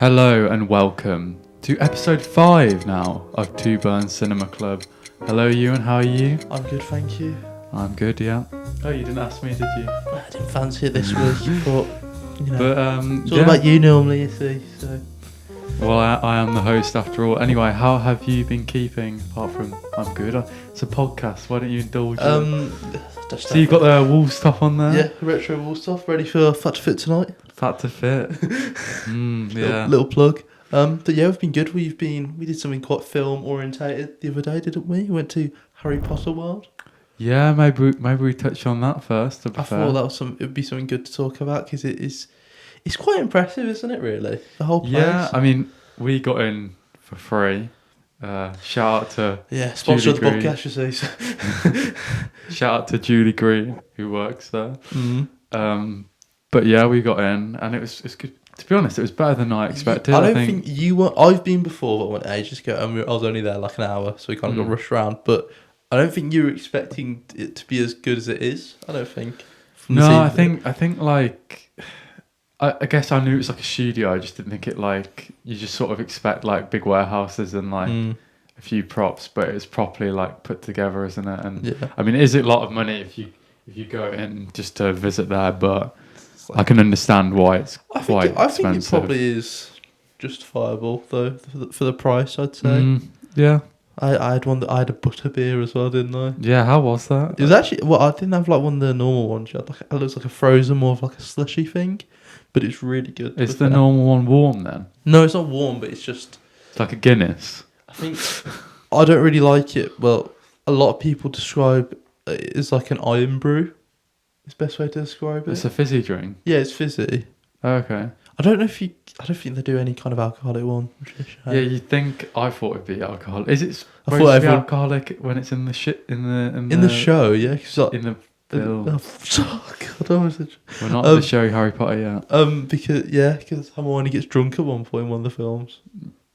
Hello and welcome to episode 5 now of Two Burns Cinema Club. Hello Ewan, how are you? I'm good, thank you. I'm good, yeah. Oh, you didn't ask me, did you? I didn't fancy it this week, but you know, But it's all about you normally, you see. So well, I am the host after all. Anyway, how have you been keeping? Apart from I'm good. It's a podcast. Why don't you indulge? So you've got the wool stuff on there. Yeah, retro wool stuff. Ready for Fat to Fit tonight? Fat to fit. Yeah. Little plug. But yeah, we've been good. We did something quite film orientated the other day, didn't we? We went to Harry Potter World. Yeah, maybe we touch on that first. To be fair. Thought it would be something good to talk about because it's quite impressive, isn't it? Really, the whole place. Yeah, I mean, we got in for free. Shout out to sponsor of the Julie podcast, you see. Shout out to Julie Green who works there. Mm-hmm. But yeah, we got in and it's good. To be honest, it was better than I expected. I don't think you were. I've been before, but I went ages ago, and I was only there like an hour, so we kind of got rushed around. But I don't think you were expecting it to be as good as it is. I don't think. No, I think like I guess I knew it was like a studio. I just didn't think it like you just sort of expect like big warehouses and like a few props, but it's properly like put together, isn't it? And yeah. I mean, is it a lot of money if you go in just to visit there? But I can understand why it's quite expensive. I think it probably is justifiable though for the price. I'd say. Yeah. I had one. I had a butter beer as well, didn't I? Yeah. How was that? It was actually I didn't have like one of the normal ones. You had like it looks like a frozen, more of like a slushy thing, but it's really good. Is the normal one warm then? No, it's not warm, but it's just. It's like a Guinness. I think I don't really like it. Well, a lot of people describe it as like an iron brew. It's the best way to describe it. It's a fizzy drink. Yeah, it's fizzy. Okay. I don't think they do any kind of alcoholic one. Yeah, you'd think. I thought it'd be alcoholic. Is it I supposed thought to be everyone- alcoholic when it's in the shit in in the show? Yeah, in the film? Oh God, I was We're not at the show Harry Potter yet. because Hermione gets drunk at one point in one of the films.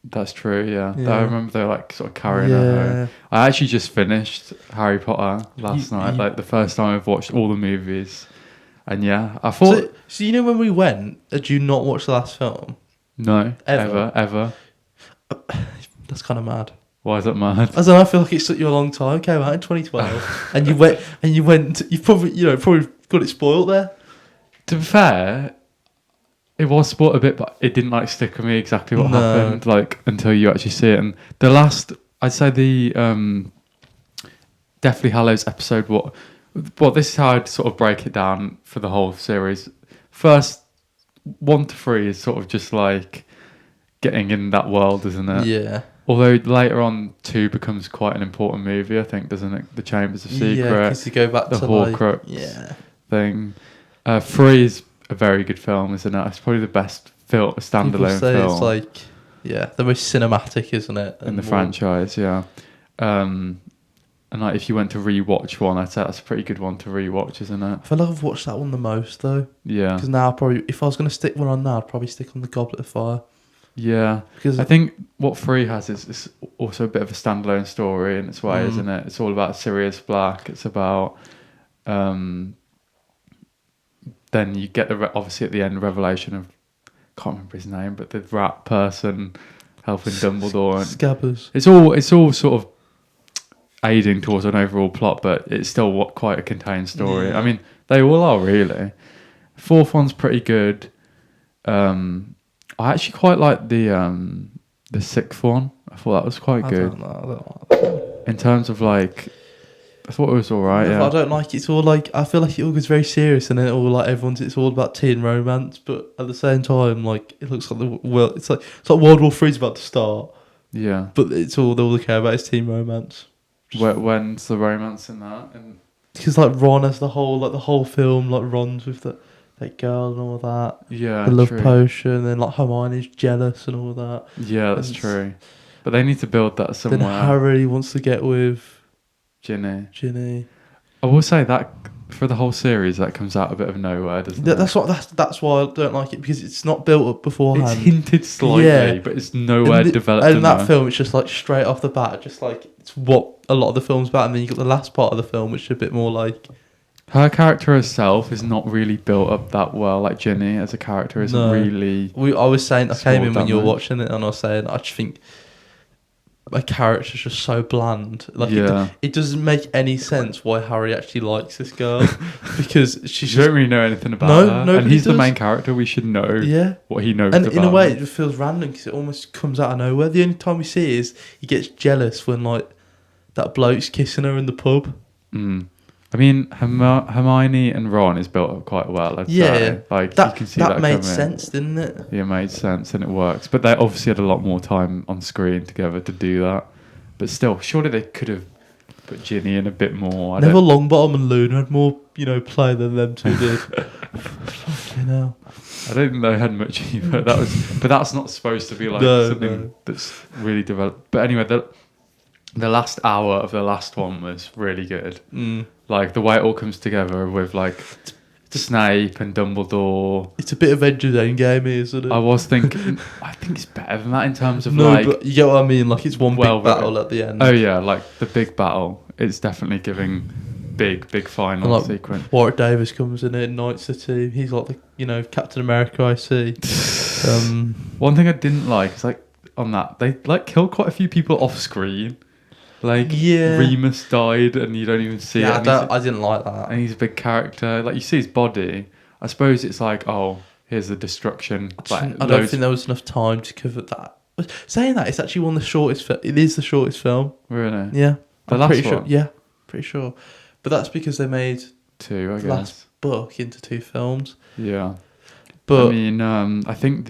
That's true. Yeah. Yeah. I remember they were like sort of carrying her home. I actually just finished Harry Potter last night. Like the first time I've watched all the movies. And yeah, I thought... So you know when we went, did you not watch the last film? No, Ever? ever. That's kind of mad. Why is that mad? I don't know, I feel like it took you a long time. Came out in 2012, and you went. You probably got it spoiled there. To be fair, it was spoiled a bit, but it didn't like stick with me exactly what happened like until you actually see it. And the last, I'd say the Deathly Hallows episode. Well, this is how I'd sort of break it down for the whole series. First 1 to 3 is sort of just like getting in that world, isn't it? Yeah. Although later on 2 becomes quite an important movie, I think, doesn't it? The Chambers of Secret, Yeah, because you go back the to Horcrux thing. 3 is a very good film, isn't it? It's probably the best standalone People say film. It's like the most cinematic, isn't it? In the franchise, yeah. And like if you went to rewatch one, I'd say that's a pretty good one to rewatch, isn't it? I feel like I've watched that one the most though. Yeah. Because now if I was going to stick one on now, I'd probably stick on the Goblet of Fire. Yeah. Because I think what 3 has is also a bit of a standalone story in its way, isn't it? It's all about Sirius Black. It's about then you get obviously at the end revelation of, can't remember his name, but the rat person helping Dumbledore. And Scabbers. It's all sort of aiding towards an overall plot, but it's still quite a contained story. Yeah. I mean, they all are really. 4th one's pretty good. I actually quite like the 6th one. I thought that was quite good. I don't know. In terms of like, I thought it was alright. Yeah. I don't like it. It's all like I feel like it all gets very serious, and then it's all about teen romance. But at the same time, like it looks like it's like World War III's about to start. Yeah. But it's all they care about is teen romance. When's the romance in that? Because like Ron has the whole film like Ron's with that girl and all that. Yeah. The love true. potion, and then like Hermione's jealous and all that. Yeah, that's true. But they need to build that somewhere. Then Harry wants to get with Ginny. I will say that for the whole series, that comes out a bit of nowhere, doesn't it? That's why I don't like it, because it's not built up beforehand. It's hinted slightly, but it's nowhere developed. And in that film, it's just like straight off the bat, just like it's what a lot of the film's about, and then you got the last part of the film, which is a bit more like Her character herself is not really built up that well. Like Ginny as a character isn't No. really. I was saying, I came in when you were damage. watching it, and I was saying, I just think my character's just so bland. Like, Yeah. it doesn't make any sense why Harry actually likes this girl, because she's You just, don't really know anything about No, her. And nobody he's the does. main character. We should know yeah. what he knows And about in a way, her. it just feels random because it almost comes out of nowhere. The only time we see it is he gets jealous when like that bloke's kissing her in the pub. Mm. I mean, Hermione and Ron is built up quite well. I'd say. Like you can see that made coming. sense, didn't it? Yeah, it made sense and it works. But they obviously had a lot more time on screen together to do that. But still, surely they could have put Ginny in a bit more. Neville Longbottom and Luna had more, play than them two did. Fucking hell. I don't think they had much either. But that's not supposed to be like something that's really developed. But anyway, the last hour of the last one was really good. Mm. Like the way it all comes together with like Snape and Dumbledore. It's a bit of Avengers Endgame, isn't it? I was thinking, I think it's better than that in terms of no, like. but you get what I mean. Like it's one well big battle written. at the end. Oh yeah, like the big battle. It's definitely giving big final And, like, sequence. Warwick Davis comes in and knights the team. He's like the Captain America. I see. One thing I didn't like is like on that they like killed quite a few people off screen. Like Yeah. Remus died and you don't even see it. And I didn't like that. and he's a big character. Like you see his body. I suppose it's like, oh, here's the destruction. I don't think there was enough time to cover that. Saying that, it's actually one of the shortest. It is the shortest film. Really? Yeah, The I'm last pretty one? sure. Yeah, pretty sure. But that's because they made Two, I the guess. last book into 2 films. Yeah. But I mean, I think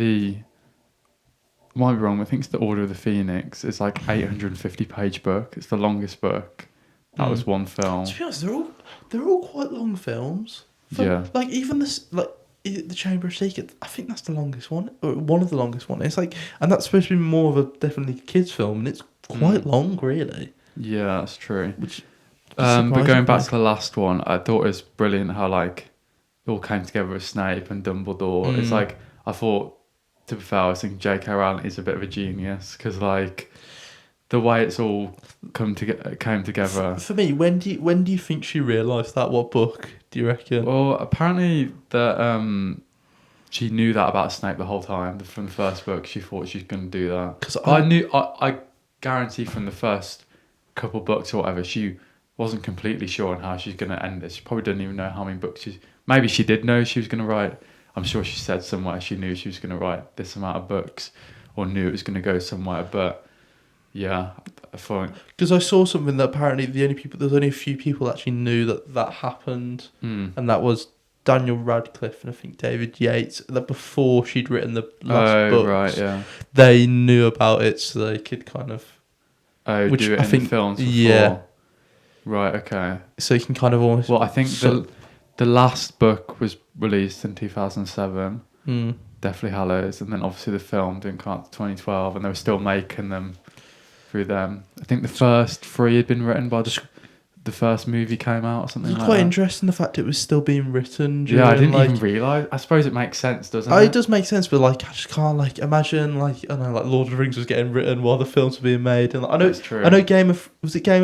might be wrong. I think it's the Order of the Phoenix. It's like 850-page book. It's the longest book. That was one film. to be honest, they're all quite long films. Yeah. Like even this, like the Chamber of Secrets. I think that's the longest one, or one of the longest one. It's like, and that's supposed to be more of a definitely kids film, and it's quite long, really. Yeah, that's true. Which, But going surprising. back to the last one, I thought it was brilliant how like it all came together with Snape and Dumbledore. It's like I thought. To be fair, I was thinking J.K. Rowling is a bit of a genius because like the way it's all came together. For me, when do you think she realised that? What book do you reckon? Well, apparently that she knew that about Snape the whole time. From the first book, she thought she was going to do that. Because I guarantee from the first couple books or whatever, she wasn't completely sure on how she's going to end this. She probably didn't even know how many books maybe she did know she was going to write. I'm sure she said somewhere she knew she was going to write this amount of books or knew it was going to go somewhere. But yeah, I thought... Because I saw something that apparently there's only a few people that actually knew that happened. And that was Daniel Radcliffe and I think David Yates. That before she'd written the last books, right, yeah. they knew about it so they could kind of... which do it in the films before. Yeah. Right, okay. So you can kind of almost... Well, I think the last book was released in 2007, Deathly Hallows, and then obviously the film didn't come out to 2012, and they were still making them through them. I think the first 3 had been written by the first movie came out or something like that. It's quite interesting the fact it was still being written. Yeah, I didn't even realise. I suppose it makes sense, doesn't it? It does make sense, but like I just can't like imagine like I don't know, like Lord of the Rings was getting written while the films were being made, and like, I know That's true. I know Game of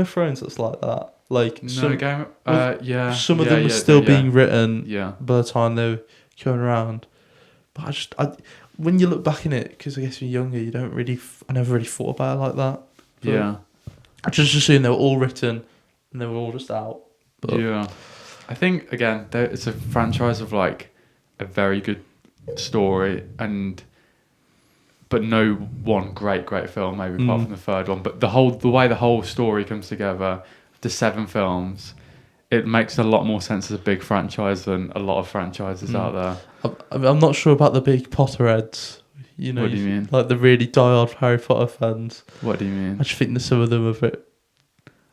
Thrones that's like that. Like some of them were still being written by the time they were coming around. But when you look back in it, because I guess when you're younger, you don't really. I never really thought about it like that. But Yeah. I just assumed they were all written and they were all just out. But Yeah. I think again, it's a franchise of like a very good story but no one great film maybe apart from the third one. But the way the whole story comes together, the 7 films, it makes a lot more sense as a big franchise than a lot of franchises out there. I'm not sure about the big Potterheads. You know, What do you mean? Like the really diehard Harry Potter fans. What do you mean? I just think that some of them are a bit.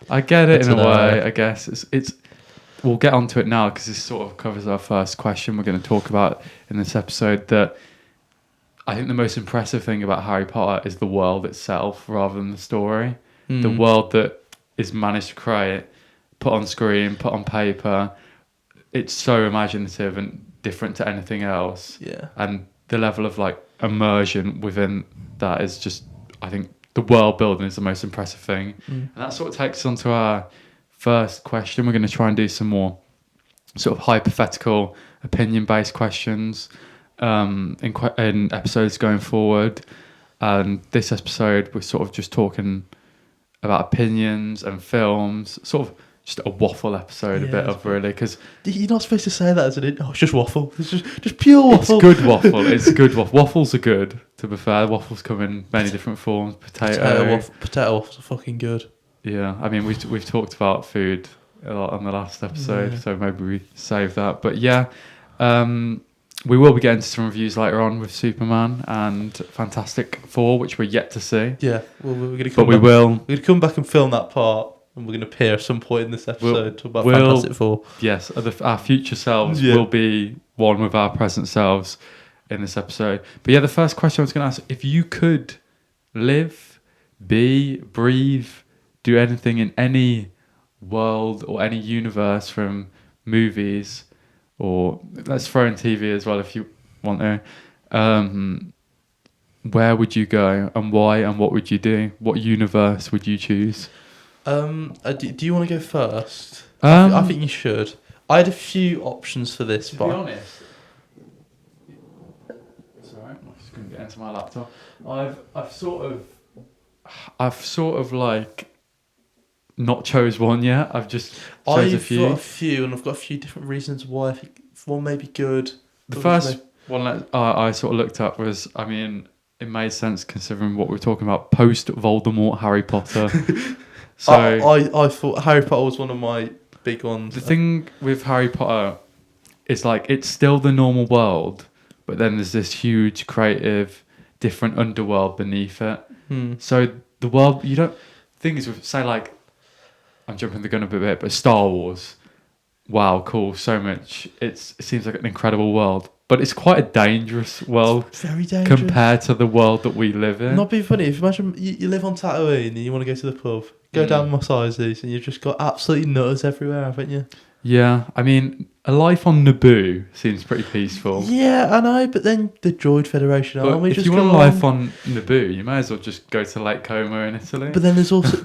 I get it in a dunno. way. I guess it's. We'll get onto it now because this sort of covers our first question we're going to talk about in this episode. That I think the most impressive thing about Harry Potter is the world itself rather than the story. The world that is managed to create, put on screen, put on paper. It's so imaginative and different to anything else. Yeah. And the level of like immersion within that is just, I think the world building is the most impressive thing. And that sort of takes us on to our first question. We're going to try and do some more sort of hypothetical, opinion-based questions in episodes going forward. And this episode, we're sort of just talking about opinions and films, sort of just a waffle episode, a bit of really, because you're not supposed to say that as an it's just waffle. It's just pure waffle. It's good waffle. It's good waffle. Waffles are good. To be fair, waffles come in many different forms. Potato waffles are fucking good. Yeah, I mean we've talked about food a lot on the last episode, so maybe we save that. But yeah, we will be getting to some reviews later on with Superman and Fantastic Four, which we're yet to see. Yeah, we're gonna. We're gonna come back and film that part. And we're going to appear at some point in this episode talk about Fantastic Four. Yes, our future selves will be one with our present selves in this episode. But yeah, the first question I was going to ask, if you could live, breathe, do anything in any world or any universe, from movies, or let's throw in TV as well if you want to, where would you go and why, and what would you do? What universe would you choose? Do you want to go first? I think you should. I had a few options for this. To be honest, it's alright. I'm just going to get into my laptop. I've sort of like not chose one yet. I've just chose a few. I've got a few, and I've got a few different reasons why I think one may be good. The first one that I sort of looked up was, I mean, it made sense considering what we were talking about, post Voldemort Harry Potter. So I thought Harry Potter was one of my big ones. The thing with Harry Potter is like it's still the normal world, but then there's this huge creative, different underworld beneath it. So the world thing is with, say, like, I'm jumping the gun a bit, but Star Wars, wow, cool, so much. It seems like an incredible world. But it's quite a dangerous world. It's very dangerous. Compared to the world that we live in. Not being funny, if you imagine you live on Tatooine and you want to go to the pub, go down Mos Eisley, and you've just got absolutely nutters everywhere, haven't you? Yeah, I mean, a life on Naboo seems pretty peaceful. Yeah, I know, but then the Droid Federation army just if you want a life on Naboo, you may as well just go to Lake Como in Italy. But then there's also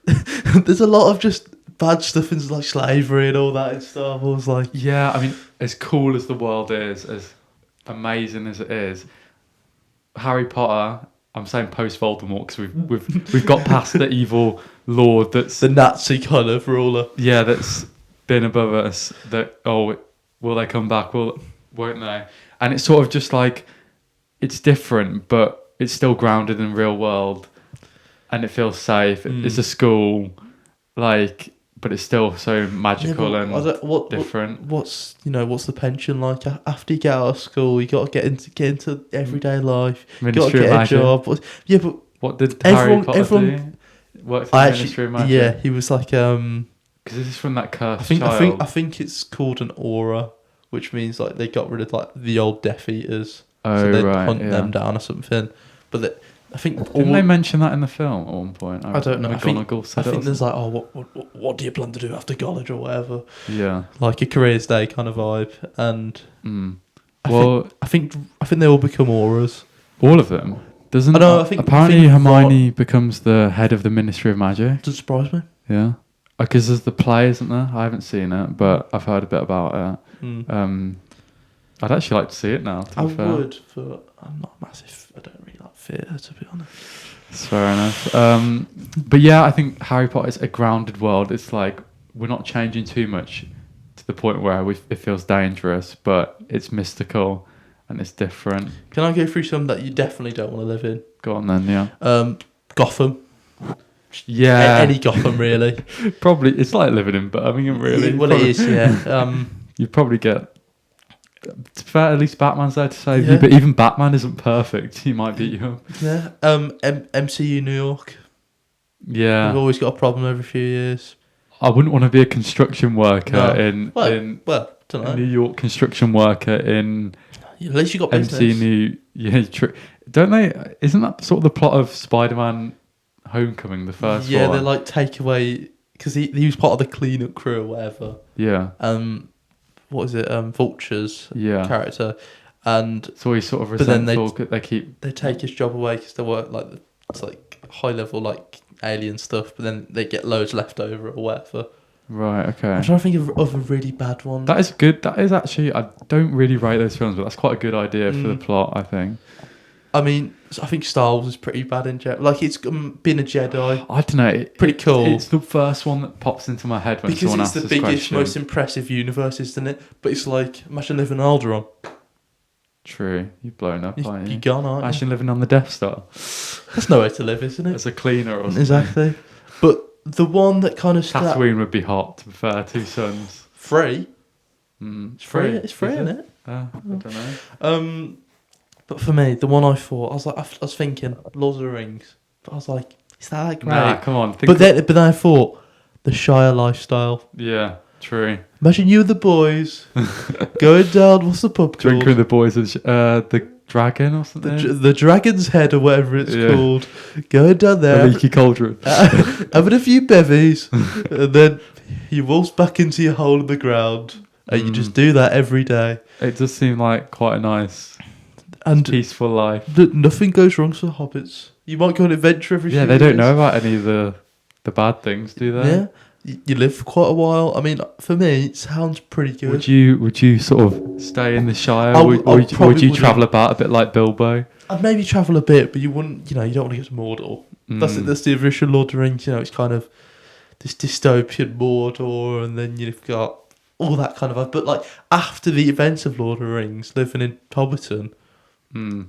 there's a lot of just bad stuff in like slavery and all that in Star Wars. Like, yeah, I mean, as cool as the world is, as amazing as it is, Harry Potter, I'm saying post Voldemort because we've got past the evil lord that's the Nazi kind of ruler. Yeah, that's been above us. That will they come back? Won't they? And it's sort of just like, it's different, but it's still grounded in the real world, and it feels safe. It's a school, like, but it's still so magical different. What's the pension like after you get out of school? You got to get into everyday life. You got to get a job. Yeah, but what did Harry Potter do? Worked in the Ministry of Magic. Yeah, he was like because this is from that cursed child. I think it's called an aura, which means like they got rid of like the old Death Eaters, so they'd hunt them down or something. But I think didn't they mention that in the film at one point? I don't know. I think there's like, what do you plan to do after college or whatever? Yeah, like a careers day kind of vibe. And I think they all become auras. All of them. Doesn't apparently Hermione becomes the head of the Ministry of Magic? Doesn't surprise me. Yeah, because there's the play, isn't there? I haven't seen it, but I've heard a bit about it. I'd actually like to see it now. I would, but I'm not massive. I don't really like theatre, to be honest. That's fair enough. But yeah, I think Harry Potter is a grounded world. It's like we're not changing too much to the point where it feels dangerous, but it's mystical and it's different. Can I go through some that you definitely don't want to live in? Go on then, yeah. Gotham. Yeah. Any Gotham, really. Probably. It's like living in Birmingham, really. Well, it is, yeah. You'd probably get... To be fair, at least Batman's there to save you, but even Batman isn't perfect. He might beat you up. Yeah. MCU New York. Yeah. We've always got a problem every few years. I wouldn't want to be a construction worker in New York. Construction worker in... At least you got business. Don't they? Isn't that sort of the plot of Spider-Man Homecoming, the first one? Yeah, they like take away because he was part of the cleanup crew or whatever. Yeah. What is it? Vulture's character, and so he's sort of resentful. But then they take his job away because they work like it's like high level like alien stuff, but then they get loads left over or whatever. Right, okay. I'm trying to think of a really bad one. That is good. That is actually... I don't really rate those films, but that's quite a good idea for the plot, I think. I mean, I think Star Wars is pretty bad in Jedi. Like, it's been a Jedi. I don't know. Pretty cool. It's the first one that pops into my head when someone asks this question. Because it's the biggest, most impressive universe, isn't it? But it's like, imagine living on Alderaan. True. You've blown up, aren't you? You're gone, aren't you? Imagine living on the Death Star. That's no way to live, isn't it? As a cleaner or something. Exactly. But the one that kind of... Tatooine would be hot, to be fair. 2 suns. Free? It's free. It's free, isn't it? I don't know. But for me, the one I thought, I was thinking, Lord of the Rings. But I was like, is that great? Nah, come on. But then I thought, the Shire lifestyle. Yeah, true. Imagine you and the boys going down, what's the pub called? Drinking with the boys, the Dragon or something? The Dragon's Head or whatever it's called. Going down there. The leaky cauldron. Having a few bevies. And then you waltz back into your hole in the ground. And you just do that every day. It does seem like quite a nice and peaceful life. Nothing goes wrong for the hobbits. You might go on an adventure every few years. Don't know about any of the bad things, do they? Yeah. You live for quite a while. I mean, for me, it sounds pretty good. Would you sort of stay in the Shire? Or would you travel about a bit like Bilbo? I'd maybe travel a bit, but you wouldn't, you don't want to go to Mordor. That's the original Lord of the Rings, it's kind of this dystopian Mordor, and then you've got all that kind of... But, like, after the events of Lord of the Rings, living in Hobbiton...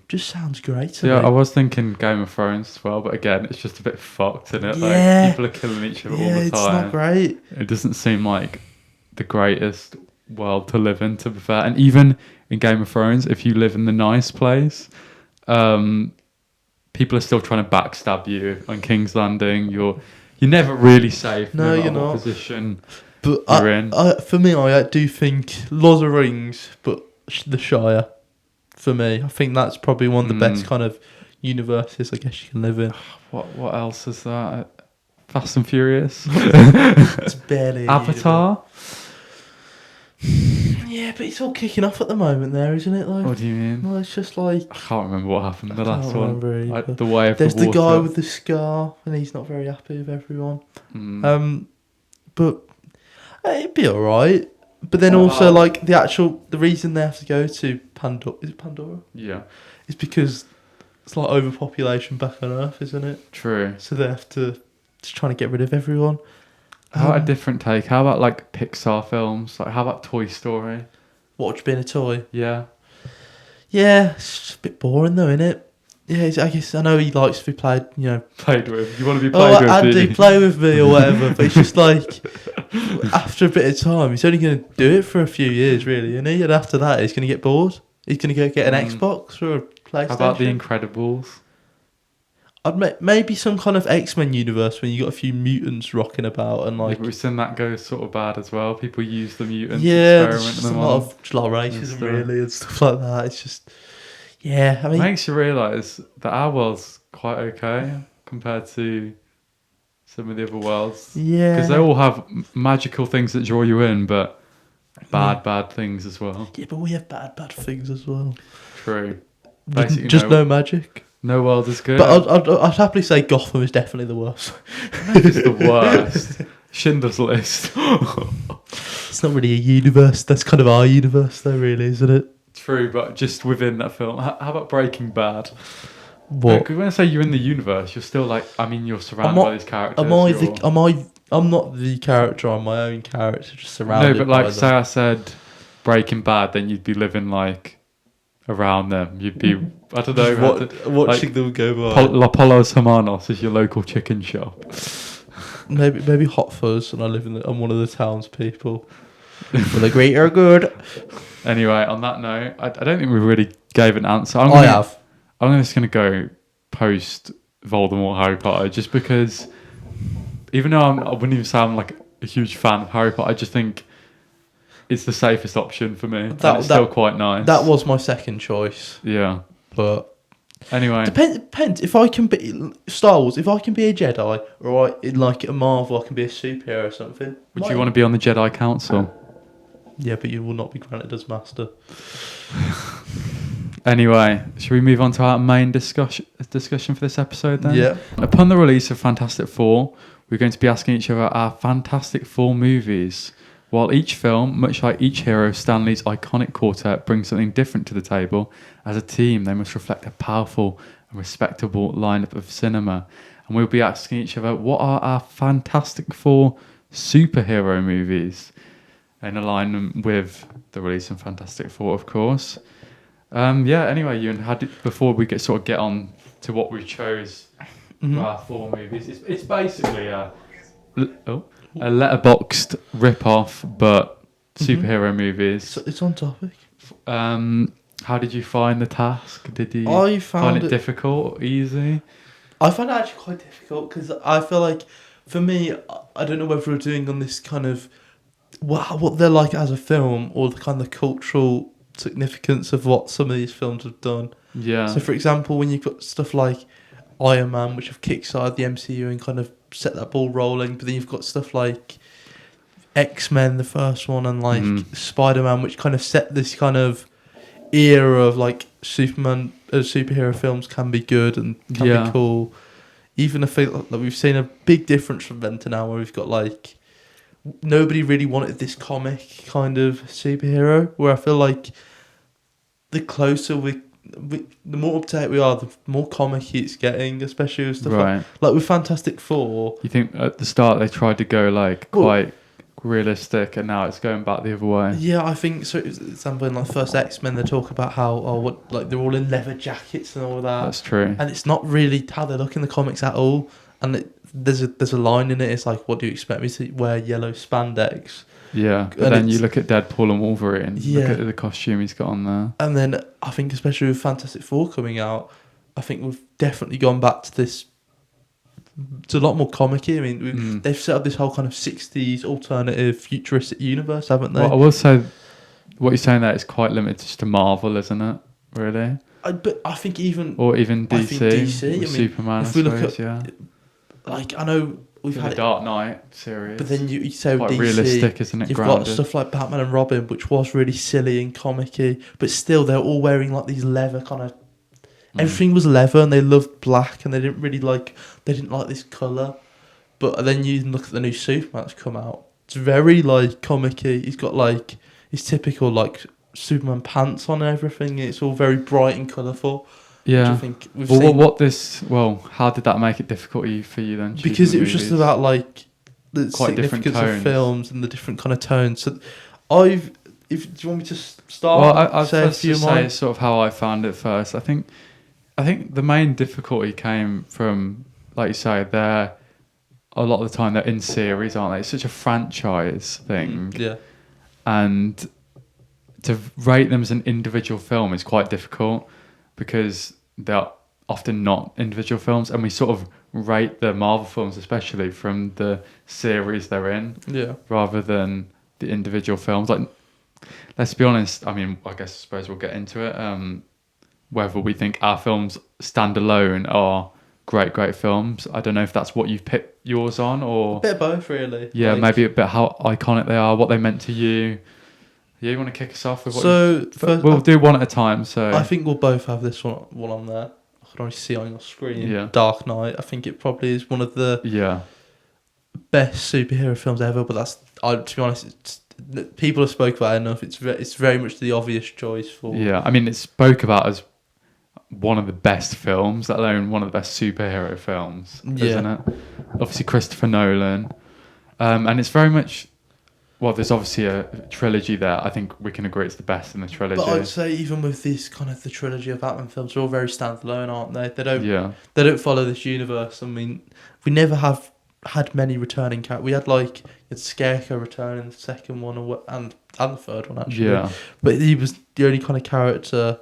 just sounds great to me. I was thinking Game of Thrones as well, but again, it's just a bit fucked, isn't it? Yeah. Like, people are killing each other all the time. It's not great. It doesn't seem like the greatest world to live in, to be fair. And even in Game of Thrones, if you live in the nice place, people are still trying to backstab you on King's Landing. You're never really safe. No, you're not. Position but you're in. For me, I do think Lord of the Rings, but the Shire. For me, I think that's probably one of the best kind of universes I guess you can live in. What else is that? Fast and Furious. It's barely Avatar. Yeah, but it's all kicking off at the moment, there, isn't it? Like, what do you mean? Well, it's just like I can't remember what happened in the last one. Like, the way of there's the water. the guy with the scar, and he's not very happy with everyone. But it'd be all right. But then also, like, the reason they have to go to Pandora... Is it Pandora? Yeah. It's because it's like overpopulation back on Earth, isn't it? True. So they have to... Just trying to get rid of everyone. How about a different take? How about, like, Pixar films? Like, how about Toy Story? Watch being a toy? Yeah. Yeah, it's just a bit boring, though, isn't it? Yeah, I guess I know he likes to be played, Played with. You want to be played with, Andy, play with me or whatever. But it's just like, after a bit of time, he's only going to do it for a few years, really, isn't he? And after that, he's going to get bored. He's going to go get an Xbox or a PlayStation. How about The Incredibles? Maybe some kind of X-Men universe when you got a few mutants rocking about and like. Yeah, we've seen that go sort of bad as well. People use the mutants. Yeah, experiment them a lot of racism really and stuff like that. It's just, yeah. I mean, it makes you realise that our world's quite okay compared to some of the other worlds. Yeah, because they all have magical things that draw you in, but bad things as well. Yeah, but we have bad things as well. True. Basically, just no magic. No world is good. But I'd happily say Gotham is definitely the worst. It's the worst. Schindler's List. It's not really a universe. That's kind of our universe, though, really, isn't it? True, but just within that film. How about Breaking Bad? What? Because when I say you're in the universe, you're still like, you're surrounded by these characters. I'm not the character. I'm my own character, just surrounded. No, but like, say I said Breaking Bad, then you'd be living like around them. You'd be, I don't know, watching them go by. La Polos Hermanos is your local chicken shop. Maybe Hot Fuzz, and I'm one of the townspeople. Well, the great are good. Anyway, on that note, I don't think we really gave an answer. I'm just going to go post Voldemort Harry Potter, just because, even though I wouldn't even say I'm like a huge fan of Harry Potter, I just think it's the safest option for me. It's still quite nice. That was my second choice. Yeah. But anyway. Depends. If I can be Star Wars, if I can be a Jedi, or in like a Marvel, I can be a superhero or something. Would you want to be on the Jedi Council? Yeah, but you will not be granted as master. Anyway, should we move on to our main discussion for this episode then? Yeah. Upon the release of Fantastic Four, we're going to be asking each other our Fantastic Four movies. While each film, much like each hero, Stan Lee's iconic quartet brings something different to the table, as a team they must reflect a powerful and respectable lineup of cinema. And we'll be asking each other, what are our Fantastic Four superhero movies? In alignment with the release of Fantastic Four, of course. Anyway, Ewan, before we get on to what we chose for our 4 movies, it's basically a letterboxed rip-off, but superhero movies. So it's on topic. How did you find the task? Did you find it difficult, easy? I found it actually quite difficult because I feel like, for me, I don't know whether we're doing on this kind of what they're like as a film or the kind of cultural significance of what some of these films have done. Yeah. So, for example, when you've got stuff like Iron Man, which have kickstarted the MCU and kind of set that ball rolling, but then you've got stuff like X-Men, the first one, and like Spider-Man, which kind of set this kind of era of like superhero films can be good and can be cool. Even I feel like we've seen a big difference from then to now, where we've got like nobody really wanted this comic kind of superhero, where I feel like the closer the more up to date we are, the more comic-y it's getting, especially with stuff like with Fantastic Four. You think at the start they tried to go like quite realistic, and now it's going back the other way? Yeah, I think so. For example, in like first X-Men, they talk about how they're all in leather jackets and all that. That's true. And it's not really how they look in the comics at all. And there's a line in it. It's like, what do you expect me to wear yellow spandex? Yeah, but then you look at Deadpool and Wolverine. Look at the costume he's got on there. And then I think, especially with Fantastic Four coming out, I think we've definitely gone back to this. It's a lot more comic-y. I mean, they've set up this whole kind of 60s alternative futuristic universe, haven't they? Well, I will say, what you're saying there is quite limited just to Marvel, isn't it? Really? But I think even DC. I think DC. I mean, Superman. If we look at, like, I know we've had the Dark Knight series, but then you say quite DC, realistic, isn't it? You've grounded. got stuff like Batman and Robin, which was really silly and comic-y, but still they're all wearing like these leather kind of. Everything was leather, and they loved black, and they didn't like this colour. But then you look at the new Superman that's come out. It's very like comic-y. He's got like his typical like Superman pants on and everything. It's all very bright and colourful. Yeah. I think we've seen. How did that make it difficult for you then? Because it was just about like the quite significance of films and the different kind of tones. So do you want me to start? Well, I'd say sort of how I found it first. I think the main difficulty came from, like you say, a lot of the time they're in series, aren't they? It's such a franchise thing. Yeah. And to rate them as an individual film is quite difficult because they're often not individual films, and we sort of rate the Marvel films especially from the series they're in, rather than the individual films. Like, let's be honest, I suppose we'll get into it, whether we think our films stand alone are great films. I don't know if that's what you've picked yours on, or a bit of both, really. Yeah, maybe a bit how iconic they are, what they meant to you. Yeah, you want to kick us off with what? We'll do one at a time. So I think we'll both have this one on there. I can already see on your screen. Yeah. Dark Knight. I think it probably is one of the best superhero films ever. But to be honest, people have spoke about it enough. It's very much the obvious choice for. Yeah, I mean, it's spoke about as one of the best films, let alone one of the best superhero films, isn't it? Obviously, Christopher Nolan, and it's very much. Well, there's obviously a trilogy there. I think we can agree it's the best in the trilogy. But I'd say even with this kind of the trilogy of Batman films, they're all very standalone, aren't they? They don't follow this universe. I mean, we never have had many returning characters. We had Scarecrow return in the second one and the third one actually. Yeah. But he was the only kind of character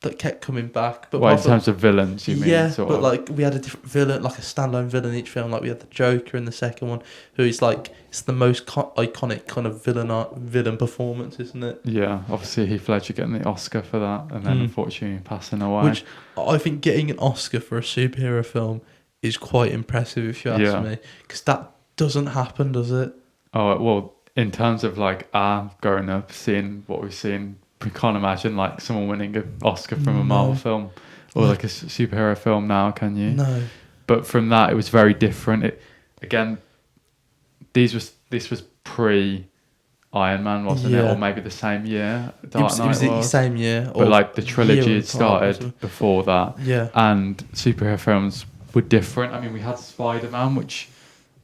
that kept coming back. But in terms of villains, you mean? Yeah, but we had a different villain, like a standalone villain in each film. Like we had the Joker in the second one, who is it's the most iconic kind of villain performance, isn't it? Yeah, obviously Heath Ledger getting the Oscar for that, and then unfortunately passing away. Which I think getting an Oscar for a superhero film is quite impressive, if you ask me, because that doesn't happen, does it? Oh well, in terms of our growing up, seeing what we've seen. We can't imagine someone winning an Oscar from a Marvel film or a superhero film now, can you? No. But from that, it was very different. again, this was pre Iron Man, wasn't it? Or maybe the same year. Dark Knight was the same year. But like the trilogy had started before that. Yeah. And superhero films were different. I mean, we had Spider-Man, which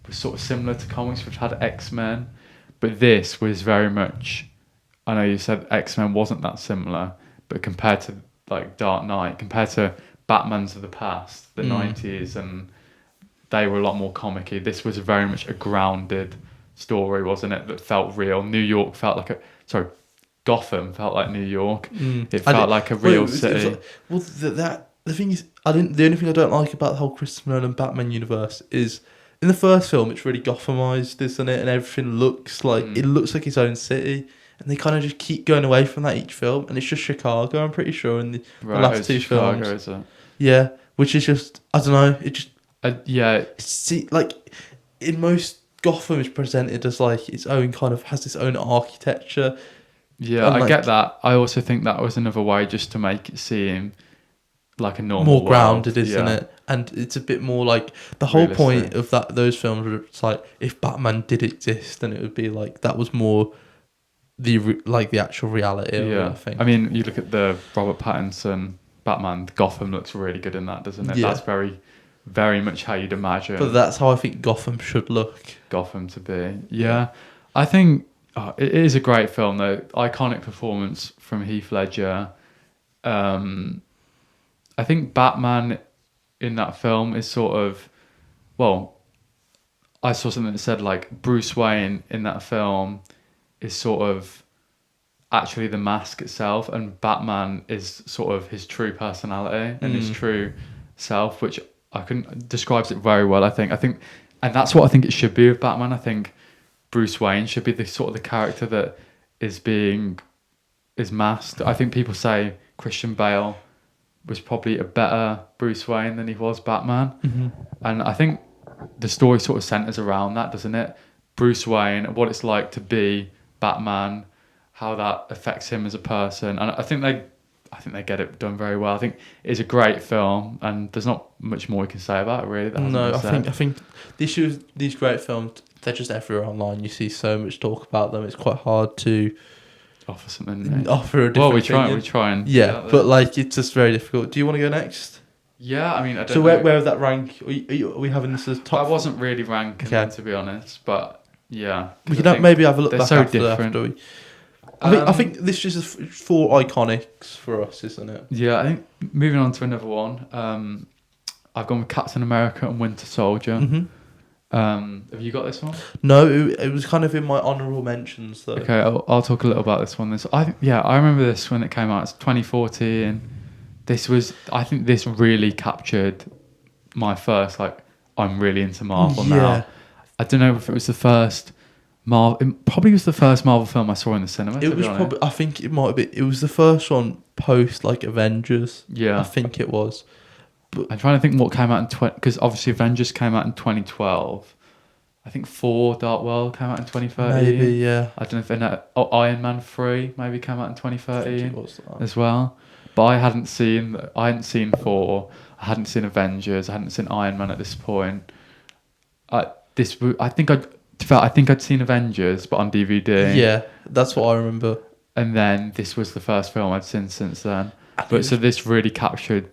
was sort of similar to comics, which had X-Men. But this was very much... I know you said X-Men wasn't that similar, but compared to like Dark Knight, compared to Batmans of the past, the 90s, and they were a lot more comic-y. This was very much a grounded story, wasn't it? That felt real. New York felt like Gotham felt like New York. It felt like a real city. The thing is, the only thing I don't like about the whole Christopher Nolan Batman universe is in the first film it's really Gothamized, isn't it? And everything looks like it looks like its own city. And they kind of just keep going away from that each film, and it's just Chicago. I'm pretty sure in the last two films. Is it? Yeah, which is just I don't know. It just yeah. See, like in most Gotham is presented as like its own kind of has its own architecture. Yeah, I get that. I also think that was another way just to make it seem like a normal more grounded, isn't it? And it's a bit more like the whole point of those films. Were it's like if Batman did exist, then it would be like that was more the actual reality of it, I think. I mean, you look at the Robert Pattinson Batman, Gotham looks really good in that, doesn't it? That's very, very much how you'd imagine. But that's how I think Gotham should look. Gotham to be. Yeah. I think it is a great film, though. Iconic performance from Heath Ledger. I think Batman in that film is sort of... Well, I saw something that said, like, Bruce Wayne in that film... is sort of actually the mask itself, and Batman is sort of his true personality and his true self, which I couldn't describes it very well. I think, and that's what I think it should be with Batman. I think Bruce Wayne should be the sort of the character that is masked. I think people say Christian Bale was probably a better Bruce Wayne than he was Batman, and I think the story sort of centers around that, doesn't it? Bruce Wayne, what it's like to be Batman, how that affects him as a person, and I think they get it done very well. I think it's a great film, and there's not much more we can say about it really. No, I think these great films, they're just everywhere online. You see so much talk about them. It's quite hard to offer something. Offer a different. We try and yeah, but like it's just very difficult. Do you want to go next? Yeah, I mean, I don't. So where would that rank? Are we having this as top? I wasn't really ranking them, to be honest, but. Yeah, we can maybe have a look back so after different. I think this is 4 iconics for us, isn't it? Yeah, I think moving on to another one. I've gone with Captain America and Winter Soldier. Have you got this one? No, it was kind of in my honourable mentions though. Okay, I'll talk a little about this one. I remember this when it came out. It's 2014. I think this really captured my first I'm really into Marvel now. I don't know if it was the first Marvel. It probably was the first Marvel film I saw in the cinema. It was probably. I think it might have been. It was the first one post Avengers. Yeah, I think it was. But I'm trying to think what came out in because obviously Avengers came out in 2012. I think Thor: Dark World came out in 2013. Maybe, yeah. I don't know if Iron Man 3 maybe came out in 2013 as well. But I hadn't seen Thor. I hadn't seen Avengers. I hadn't seen Iron Man at this point. I think I'd seen Avengers, but on DVD. Yeah, that's what I remember. And then this was the first film I'd seen since then. So this really captured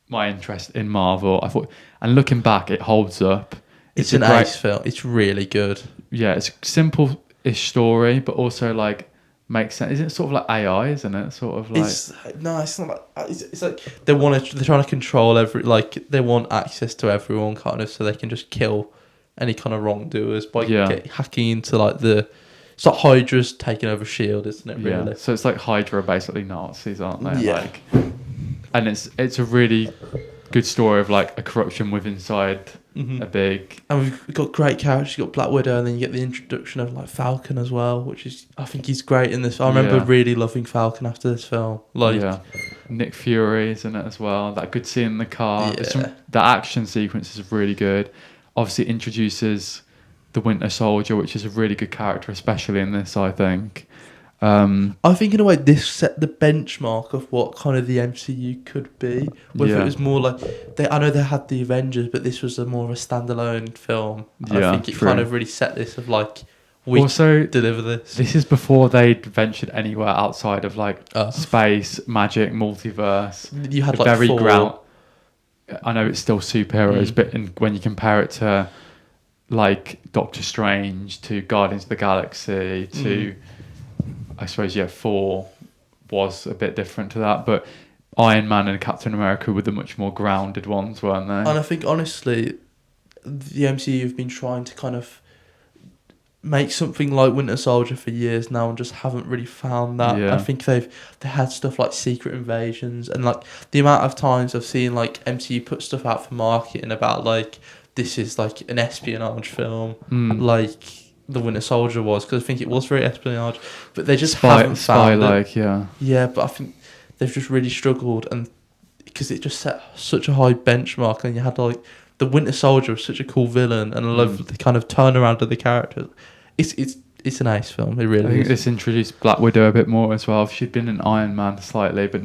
my interest in Marvel. I thought, and looking back, it holds up. It's an ace film. It's really good. Yeah, it's a simple-ish story, but also makes sense. Isn't it sort of like AI? Isn't it sort of like? It's not like. It's like they're trying to control they want access to everyone kind of, so they can just kill any kind of wrongdoers by hacking into it's like Hydra's taking over S.H.I.E.L.D., isn't it, really? Yeah, so it's like Hydra are basically Nazis, aren't they? Yeah. And it's a really good story of a corruption with inside a big... And we've got great characters. You've got Black Widow, and then you get the introduction of Falcon as well, which is... I think he's great in this. I remember really loving Falcon after this film. Nick Fury is in it as well. That good scene in the car. Yeah. The action sequence is really good. Obviously introduces the Winter Soldier, which is a really good character, especially in this, I think. I think in a way this set the benchmark of what kind of the MCU could be. Whether it was more like I know they had the Avengers, but this was more of a standalone film. I think it kind of really set this of like we also deliver this. This is before they'd ventured anywhere outside of like space, magic, multiverse. You had like very ground. I know it's still superheroes, but when you compare it to like Doctor Strange, to Guardians of the Galaxy, to I suppose, Thor was a bit different to that, but Iron Man and Captain America were the much more grounded ones, weren't they? And I think, honestly, the MCU have been trying to kind of make something like Winter Soldier for years now and just haven't really found that. I think they had stuff like Secret Invasions, and like the amount of times I've seen like MCU put stuff out for marketing about like this is like an espionage film, like the Winter Soldier was, because I think it was very espionage, but they just haven't found it. Yeah, but I think they've just really struggled, and because it just set such a high benchmark, and you had like the Winter Soldier was such a cool villain, and I love the kind of turnaround of the characters. It's an ace film. It really is. I think this introduced Black Widow a bit more as well. She'd been in Iron Man slightly, but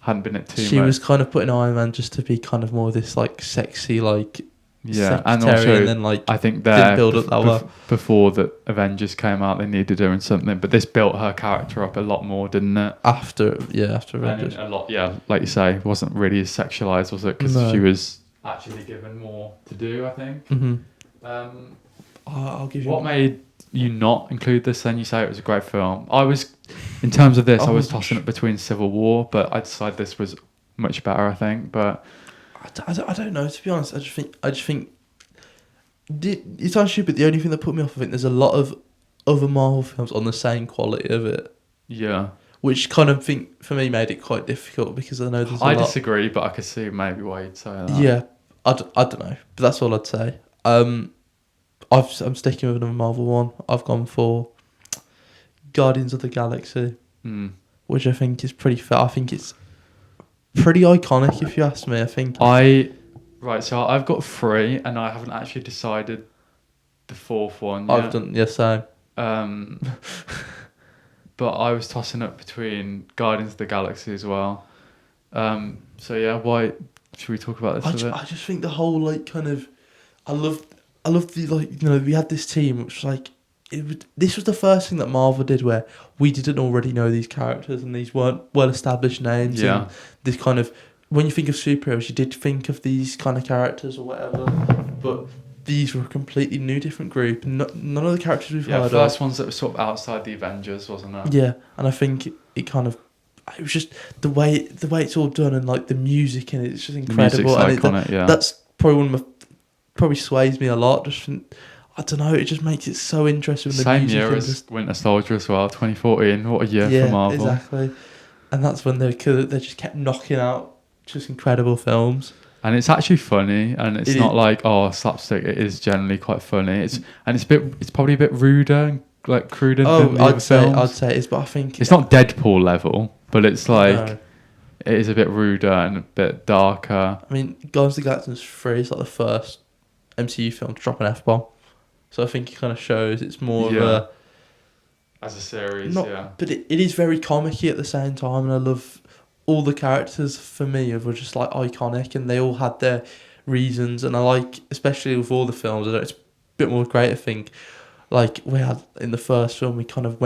hadn't been it too much. She was kind of put in Iron Man just to be kind of more this like sexy like. Yeah, and also and then, like, I think build up that well. Before the Avengers came out, they needed her in something, but this built her character up a lot more, didn't it? After Avengers, a lot, like you say, wasn't really as sexualized, was it? Because she was actually given more to do, I think. I'll give you. What made you not include this? Then you say it was a great film. I was, in terms of this, I was tossing it between Civil War, but I decided this was much better, I think, but. I don't know, to be honest. I just think it sounds stupid. The only thing that put me off, I think there's a lot of other Marvel films on the same quality of it. Yeah. Which kind of think for me made it quite difficult, because I know there's a lot. I disagree, but I could see maybe why you'd say that. Yeah, I don't know, but that's all I'd say. I'm sticking with another Marvel one. I've gone for Guardians of the Galaxy, which I think is pretty fair. I think it's pretty iconic, if you ask me. I think so I've got 3 and I haven't actually decided the 4th one yet. I've done same. But I was tossing up between Guardians of the Galaxy as well. So yeah, why should we talk about this a bit? I just think the whole like kind of I love the like, you know, we had this team which was like this was the first thing that Marvel did where we didn't already know these characters and these weren't well-established names. Yeah. And this kind of, when you think of superheroes, you did think of these kind of characters or whatever, but these were a completely new, different group. None of the characters we've heard of. Yeah, first ones that were sort of outside the Avengers, wasn't it? Yeah, and I think it kind of, it was just the way it's all done, and like the music in it, it's just incredible. The music's iconic, that's probably one of my, probably sways me a lot. Just I don't know, it just makes it so interesting. Same year as Winter Soldier as well, 2014. What a year for Marvel. Yeah, exactly. And that's when they just kept knocking out just incredible films. And it's actually funny, and it's not like slapstick. It is generally quite funny. It's probably a bit ruder and like cruder than the other films. I'd say it is, but I think it's not Deadpool level, but it's like it is a bit ruder and a bit darker. I mean, Guardians of the Galaxy 3 is like the first MCU film to drop an F-bomb. So I think it kind of shows it's more of a... As a series, But it is very comic-y at the same time, and I love all the characters, for me, were just like iconic, and they all had their reasons, and I like, especially with all the films, I know it's a bit more great, I think, like we had in the first film, we kind of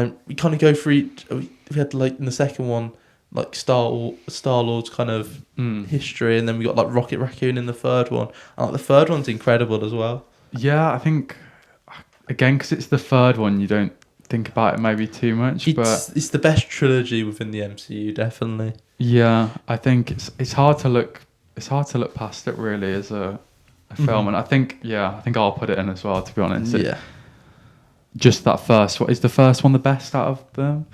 go through each, we had like in the second one, like Star-Lord's kind of history, and then we got like Rocket Raccoon in the third one, and like the third one's incredible as well. Yeah, I think... Again, because it's the third one, you don't think about it maybe too much. It's the best trilogy within the MCU, definitely. Yeah, I think it's hard to look past it really as a film, and I think I'll put it in as well. To be honest, just that first one, is the first one the best out of them,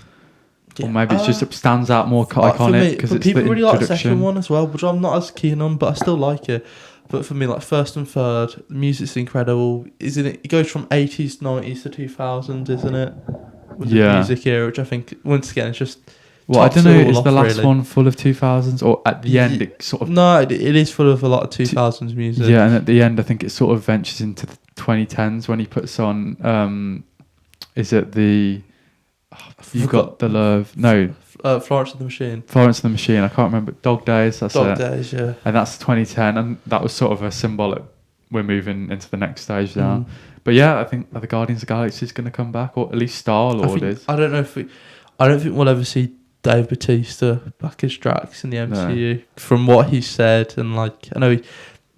or maybe it's just it stands out more iconic because it's people the really like the second one as well, which I'm not as keen on, but I still like it. But for me, like first and third, the music's incredible, isn't it? It goes from 80s, 90s to 2000s, isn't it? With the music era, which I think, once again, it's just... Well, I don't know, is the last one full of 2000s? Or at the end, it sort of... No, it is full of a lot of 2000s music. Yeah, and at the end, I think it sort of ventures into the 2010s when he puts on... is it the... You got the love. No. Florence and the Machine. Florence and the Machine. I can't remember. Dog Days. That's Dog it. Days, yeah. And that's 2010, and that was sort of a symbolic. We're moving into the next stage now. But yeah, I think the Guardians of the Galaxy is going to come back, or at least Star-Lord is. I don't know if I don't think we'll ever see Dave Bautista back as Drax in the MCU. No. From what he said, and like I know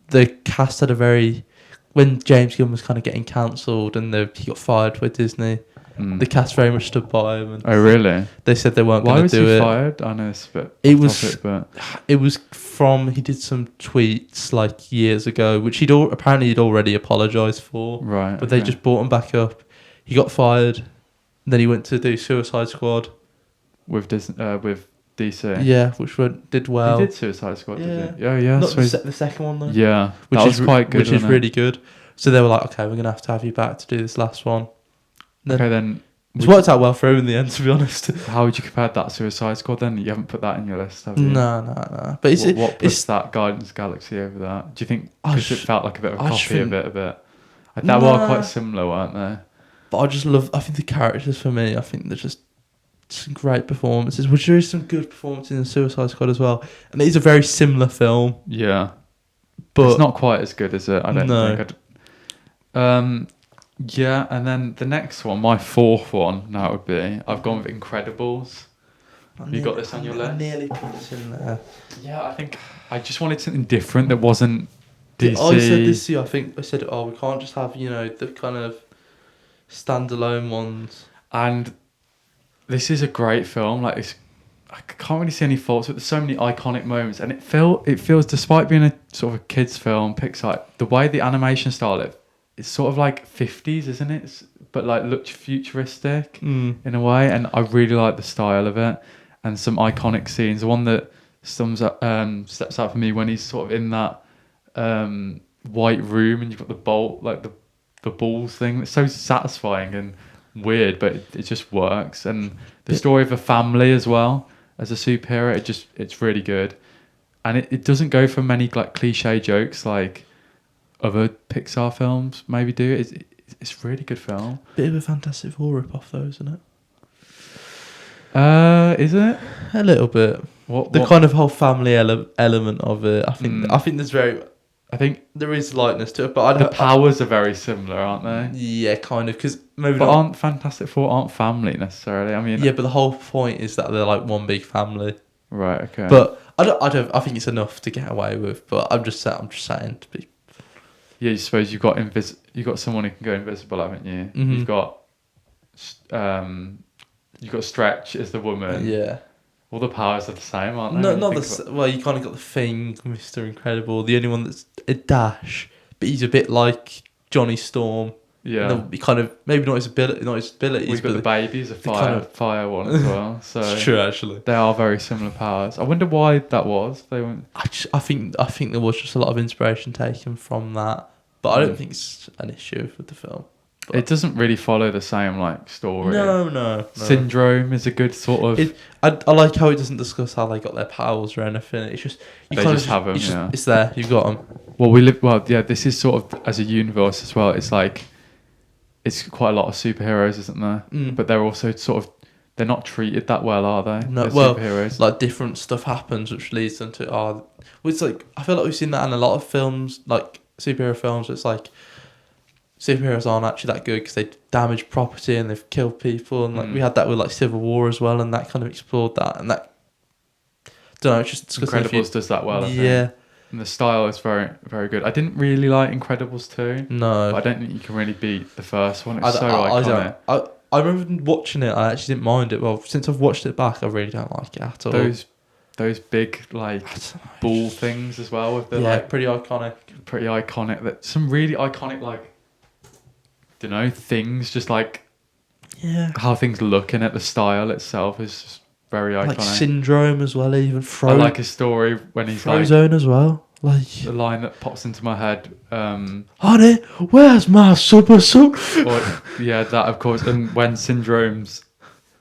the cast had a very when James Gunn was kind of getting cancelled and he got fired by Disney. The cast very much stood by him. And oh really? They said they weren't going to do it. Why was he fired? I know it's a bit it was from he did some tweets like years ago, which he'd already apologised for. Right. But they just brought him back up. He got fired. Then he went to do Suicide Squad with DC. Yeah, which did well. He did Suicide Squad, did he? Yeah. Not the second one though. Yeah, which was quite good. Which is really good. So they were like, okay, we're gonna have you back to do this last one. Then it's worked out well for him in the end, to be honest. How would you compare that Suicide Squad then? You haven't put that in your list, have you? No. But what puts that Guardians Galaxy over that? Do you think because it felt like a bit of a copy of it? They were quite similar, weren't they? But I think the characters for me, I think they're just some great performances. Which there is some good performances in Suicide Squad as well. And it is a very similar film. Yeah. But it's not quite as good as it, I don't think. Yeah, and then the next one, my fourth one, now would be, I've gone with Incredibles. Have you got this on your list? I nearly put this in there. Yeah, I think I just wanted something different that wasn't DC. I said this to you, I said, we can't just have, the kind of standalone ones. And this is a great film. Like, I can't really see any faults, but there's so many iconic moments. And it feels, despite being a sort of a kids' film, Pixar, the way the animation style, it's sort of like 50s, isn't it? But like looked futuristic in a way, and I really like the style of it and some iconic scenes. The one that steps out for me when he's sort of in that white room and you've got the bolt, like the balls thing. It's so satisfying and weird, but it just works. And the story of a family as well as a superhero, it's really good, and it doesn't go for many like cliche jokes like other Pixar films maybe do. It's a really good film. Bit of a Fantastic Four rip-off though, isn't it? Is it? A little bit. What kind of whole family element of it. I think there is lightness to it, but the powers are very similar, aren't they? Yeah, kind of. Aren't Fantastic Four family necessarily? I mean, yeah, but the whole point is that they're like one big family. Right. Okay. But I think it's enough to get away with. But I'm just saying to be. Yeah, you suppose you've got someone who can go invisible, haven't you? Mm-hmm. You've got Stretch as the woman. Yeah. All the powers are the same, aren't they? Well, you kind of got the Thing, Mr. Incredible. The only one that's a Dash, but he's a bit like Johnny Storm. Yeah. He kind of maybe not his abilities. We've got the baby's a fire one as well. So it's true, actually. They are very similar powers. I wonder why that was. They weren't. I think there was just a lot of inspiration taken from that, but I don't think it's an issue with the film. But it doesn't really follow the same like story. No. Syndrome is a good sort of. I like how it doesn't discuss how they got their powers or anything. It's just they just have them. Yeah. It's there. You've got them. Well, this is sort of as a universe as well. It's like. It's quite a lot of superheroes, isn't there? But they're also they're not treated that well, are they? No, superheroes. Like different stuff happens, which leads them to it's like I feel like we've seen that in a lot of films, like superhero films. It's like superheroes aren't actually that good because they damage property and they've killed people, and like we had that with like Civil War as well, and that kind of explored that. And that, don't know, it's just Incredibles does that well. I think. And the style is very, very good. I didn't really like Incredibles 2. No. But I don't think you can really beat the first one. It's so iconic. I remember watching it. I actually didn't mind it. Well, since I've watched it back, I really don't like it at all. Those big, like, ball things as well. With the, pretty iconic. Pretty iconic. That some really iconic, like, don't know, things. Just like how things look in it. The style itself is just very iconic. Like Syndrome as well, even I like his story when he's Frozone as well. Like the line that pops into my head. Honey, where's my super suit? That of course. And when Syndrome's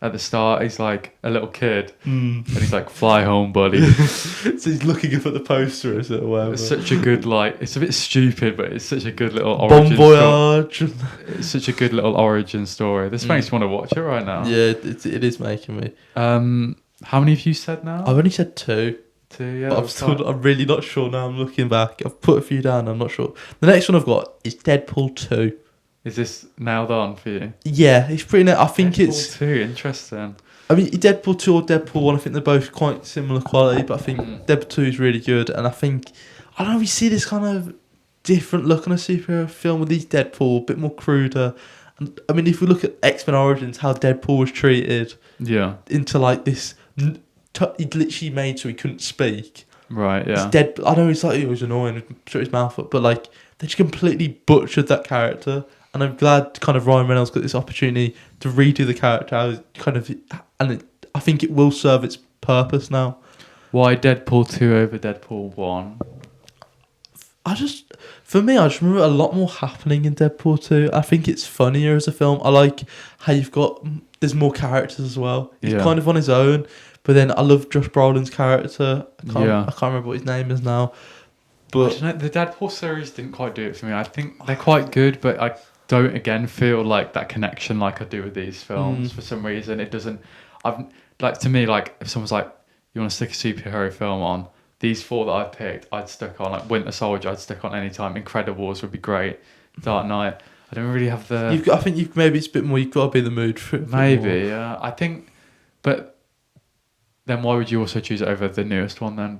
at the start. He's like a little kid, and he's like, "Fly home, buddy." So he's looking up at the poster, is it? Or whatever. It's such a good it's a bit stupid, but it's such a good little origin. Bon voyage. It's such a good little origin story. This makes me want to watch it right now. Yeah, it is making me. How many have you said now? I've only said 2. 2, yeah. But I'm really not sure now. I'm looking back. I've put a few down. I'm not sure. The next one I've got is Deadpool 2. Is this nailed on for you? Yeah, it's pretty. I think Deadpool it's 2. Interesting. I mean, Deadpool 2 or Deadpool 1, I think they're both quite similar quality, but I think Deadpool 2 is really good. And I think, I don't know, we see this kind of different look on a superhero film with these Deadpool, a bit more cruder. And I mean, if we look at X-Men Origins, how Deadpool was treated into like this, he'd literally made so he couldn't speak. Right, yeah. I know it was annoying, shut his mouth up, but like, they just completely butchered that character. And I'm glad kind of Ryan Reynolds got this opportunity to redo the character, I think it will serve its purpose now. Why Deadpool 2 over Deadpool 1? For me, I just remember a lot more happening in Deadpool 2. I think it's funnier as a film. I like how there's more characters as well. He's kind of on his own, but then I love Josh Brolin's character. I can't remember what his name is now. But the Deadpool series didn't quite do it for me. I think they're quite good, but I don't again feel like that connection like I do with these films for some reason. It doesn't. To me, like if someone's like, you want to stick a superhero film on, these 4 that I picked, I'd stick on. Like Winter Soldier, I'd stick on any time. Incredibles would be great. Dark Knight. I don't really have the. I think maybe it's a bit more. You've got to be in the mood for it. Maybe, yeah. I think, but then why would you also choose it over the newest one? Then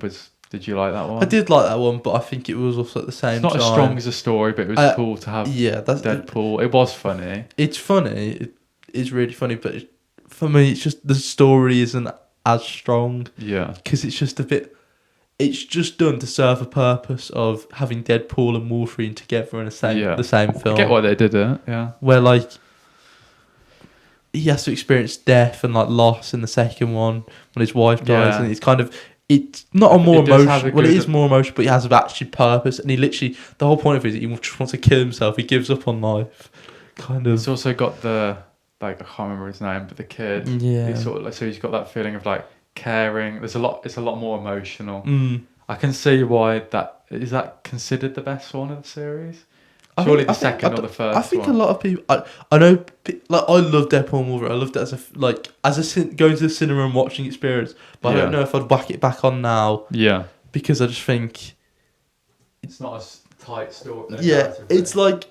did you like that one? I did like that one, but I think it was also at the same time. It's not as strong as a story, but it was cool to have. That's Deadpool. It was funny. It's funny. It is really funny, but for me, it's just the story isn't as strong. Yeah. Because it's just a bit. It's just done to serve a purpose of having Deadpool and Wolverine together in the same film. I get why they did it. Yeah. Where like he has to experience death and like loss in the second one when his wife dies, and it's kind of. It's not a more emotional. Well, it is more emotional, but he has actually purpose, and he literally the whole point of it is he just wants to kill himself. He gives up on life, kind of. He's also got the I can't remember his name, but the kid. Yeah. He's sort of so he's got that feeling of like caring. It's a lot more emotional. I can see why that is. That considered the best one of the series. Surely the second or the first one. I think a lot of people. I know. Like I love Deadpool and Wolverine. I loved it as going to the cinema and watching experience. But I don't know if I'd whack it back on now. Yeah. Because I just think it's not as tight story. Yeah, it's like